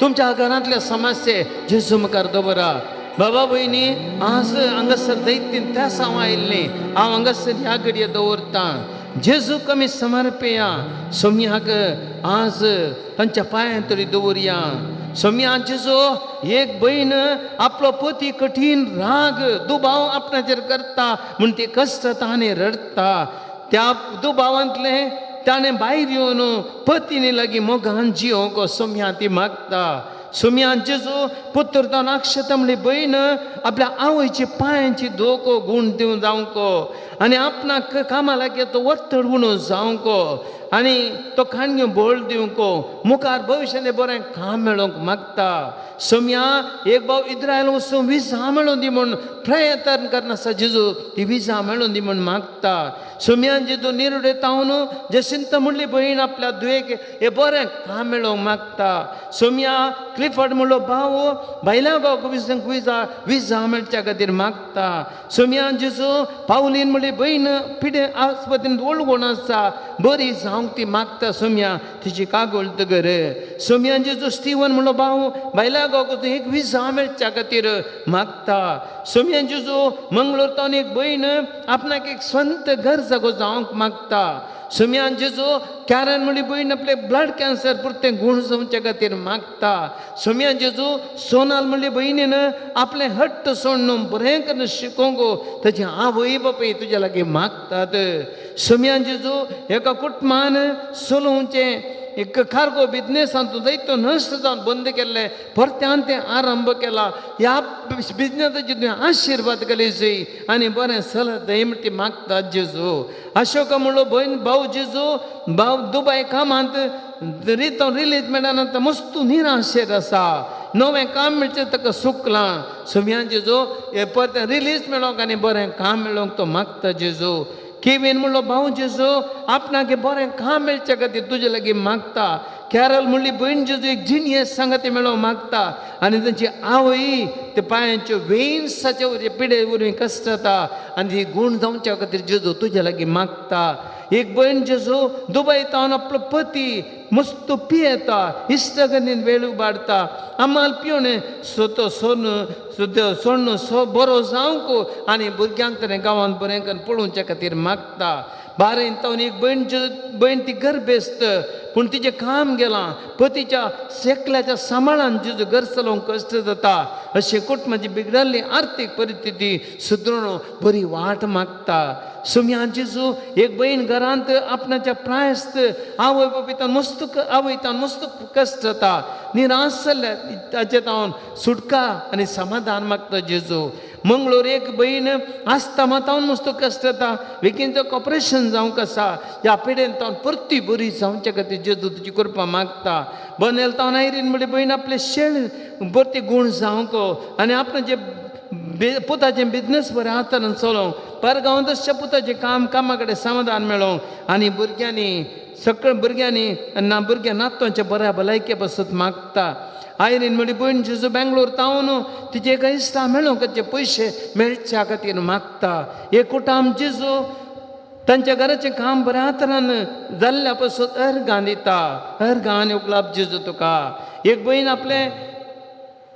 Speaker 1: तुमच्या घरांतले समस्ये जेजू मुखार दवरा बाबा भयणी आज हांगासर दैतीन त्या हांव आयिल्लें हांव हांगासर ह्या घडये दवरतां जेजू कमी समर्पया सौम्याक आज तांच्या पांयां तरी दवरया सौम्या जेजू एक भयण आपलो पती कठीण राग दुबाव आपणाचेर करता म्हूण ती कश्ट ताणें रडटा त्या दुबावांतले ताणें भायर येवन पतीने लागीं मोगान जियोंक सोम्या ती मागता सोम्या जेजू पुत्र तो नाक्षता म्हणली बहीण आपल्या आवयची पांयांची धोको गुण दिवन जावंको आनी आपणाक कामा लागीं तो वत्तड उणो जावंको आनी तो खाणग्यो बोळ दिवंको मुखार भविश्याचें बरें काम मेळोवंक मागता सोम्या एक भाव इस्रायल वचून विजा मेळोवन दी म्हूण प्रयत्न करनासा जेजू ती विजा मेळोवन दी म्हूण मागता सोम्या जेजू निरुडे तावन जसिंत म्हणली बहीण आपल्या दुयेक हे बरें काम मेळोवंक मागता सोम्या क्लिफर्ड म्हणलो भाव भायल्या भाव विजा मेळच्या खातीर मागता सोम्या जेजू पावलीन म्हणली बहीण पिडे आस्पत्रेंत ओळखून आसा बरी जावंक ती मागता सोम्या तिची कागोळ कर सोम्या जेजू स्टीवन म्हणलो भाव भायल्या गांवाक एक विजा मेळच्या खातीर मागता सोम्या जेजू मंगळूर तावन एक भयण आपणाक एक स्वंत घर जागो जावंक मागता सोम्या जेजू कॅरन म्हणली भयण आपले ब्लड कॅन्सर पुरतें गुण जावच्या खातीर मागता सोम्या जेजू सोनाल म्हणली भयणीन आपलें हट्ट सोडून बरें करून शिकोवंक ताची आवय बापूय तुज्या लागीं मागतात सोम्या जेजू एका कुटुंबान सोलोवचें एक खारगो बिजनेसान तूं जायतो नश्ट जावन बंद केल्ले परत्यान तें आरंभ केला ह्या बिजनेसाची तुवें आशिर्वाद केले जय आनी बरें चलत दय म्हण ती मागतात जेजू अशोक म्हणलो भयण भाऊ जेजू भाव दुबय कामांत तो रिलीज मेळना मस्तू निराशेर आसा नवें काम मेळचें ताका सुकलां सोम्या जेजू हे परत रिलीज मेळोंक आनी बरें काम मेळोंक तो मागता जेजू केवीन म्हणलो भाऊ जेजू आपणाक बरें काम मेळच्या खातीर तुजे लागीं मागता कॅरल म्हणली भयण जेजू एक जिनियस सांगाती मेळोवंक मागता आनी तांची आवय ते पांयांच्यो वेन्साचे वरवीं पिडे वरवीं कश्ट जाता आनी ती गुण जावच्या खातीर जेजू तुजे लागीं मागता एक भयण जेजू दुबय तावन आपलो पती मस्त पियेता इश्टगतीन वेळ उबाडता आमाल पिवण सोतो सोडून बरो जावंक आनी भुरग्यांक तरें गांवांत बरें करून पळोवच्या खातीर मागता बारेन तावन एक भयण ती गर्भेस्त पूण तिचें काम गेलां पतीच्या शेकल्याच्या सांबाळान जेजू घर चलोवंक कश्ट जाता अशें कुटुंबाची बिगडल्ली आर्थीक परिस्थिती सुदरोवन बरी वाट मागता सोम्या जेजू एक भयण घरांत आपणाच्या प्रायस्त आवय बापूय मस्त आवय मस्त कश्ट जाता निराश जाल्ल्या ताचे तावन सुटका आनी समाधान मागता जेजू मंगळूर एक भयण आस्तामा तावन मस्त कश्ट जाता वेगीनचो ऑपरेशन जावंक आसा ह्या पिडेन तावन परती बरी जावच्या खातीर जेजू तुजी कृपा मागता बनेल तावन आयरीन म्हणली भयण आपले शेळ परती गुण जावंक आनी आपणाचें पुताचें बिजनेस बरें हातान चलोवंक परगांवांत तशें पुताचें कामा कडेन समाधान मेळोवंक आनी भुरग्यांनी सगळ्या भुरग्यां नातवांच्या बऱ्या भलायके पासत मागता आयरीन म्हणली भयण जेजू बेंगलोर तावन तिचे एका इश्टा मेळोवपाचे पयशे मेळच्या खातीर मागता एक कुटाम जेजू तांच्या घराचें काम बऱ्या तरान जाल्ल्या पासून अर्गां दिता अर्गां उपलब्ध जेजू तुका एक भयण आपले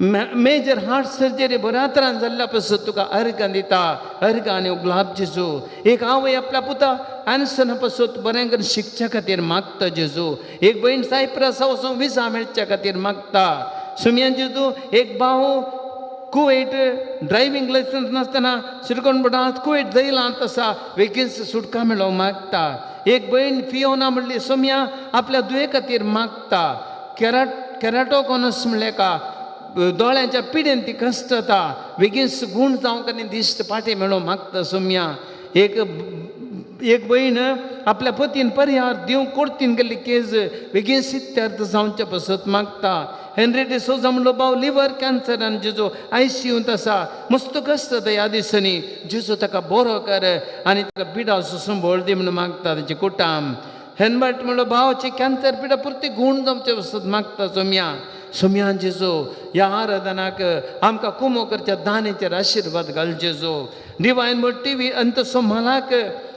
Speaker 1: मेजर हार्ट सर्जरी बऱ्या तरान जाल्ल्या पासून तुका अर्गां दिता अर्गां आनी उपलब्ध जेजू एक आवय आपल्या पुता एनसना पासून बरें करून शिकच्या खातीर मागता जेजू एक भयण सायप्रसा वचून विजा मेळच्या खातीर मागता सोम्या जेजू एक भाव कुवेट ड्रायव्हिंग लायसन्स नासतना श्रीकोंडपटांत कुवेट जैलांत आसा बेगीन सुटका मेळोवंक मागता एक भयण फियोना म्हणली सोम्या आपल्या दुये खातीर मागता केराटोकोनस म्हणलें का दोळ्यांच्या पिडेन ती कश्ट जाता बेगीन गुण जावंक आनी दिश्ट पाटे मेळोवंक मागता सोम्या एक भयण आपल्या पतीन पर्यार दिवंक कोर्टीन गेल्ली केस बेगीन सित्यार्थ जावच्या पासत मागता हेनरी डिसोजा म्हणलो भाव लिव्हर कॅन्सरान जेजू ICUंत आसा मस्त कश्ट जाता ह्या दिसांनी जेजू ताका बरो कर आनी ताका पिडा संबळ दी म्हणून मागता ताचे कुटाम हेनबर्ट म्हणलो भावाची कॅन्सर पिडा पुरती गुण जावचे पासत मागता सोम्या जेजू ह्या आराधनाक आमकां कुमो करच्या दानेचेर आशिर्वाद घाल जेजू डिवायन बोर्ड TV अंत सोमालाक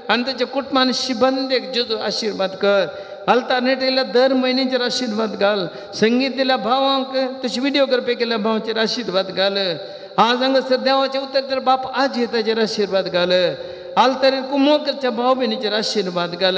Speaker 1: आनी ताच्या कुटुंबान शिबंदेक जेजू आशिर्वाद कर अल्तारनेट येयल्या दर म्हयन्याचेर आशिर्वाद घाल संगीत दिल्या भावांक तशी व्हिडिओग्राफी केल्या भावाचेर आशिर्वाद घाल आज हांगासर देवाचे उतर बाप आजी ताचेर आशिर्वाद घाल आल्तारेर कुमो करच्या भाव भयणीचेर आशिर्वाद घाल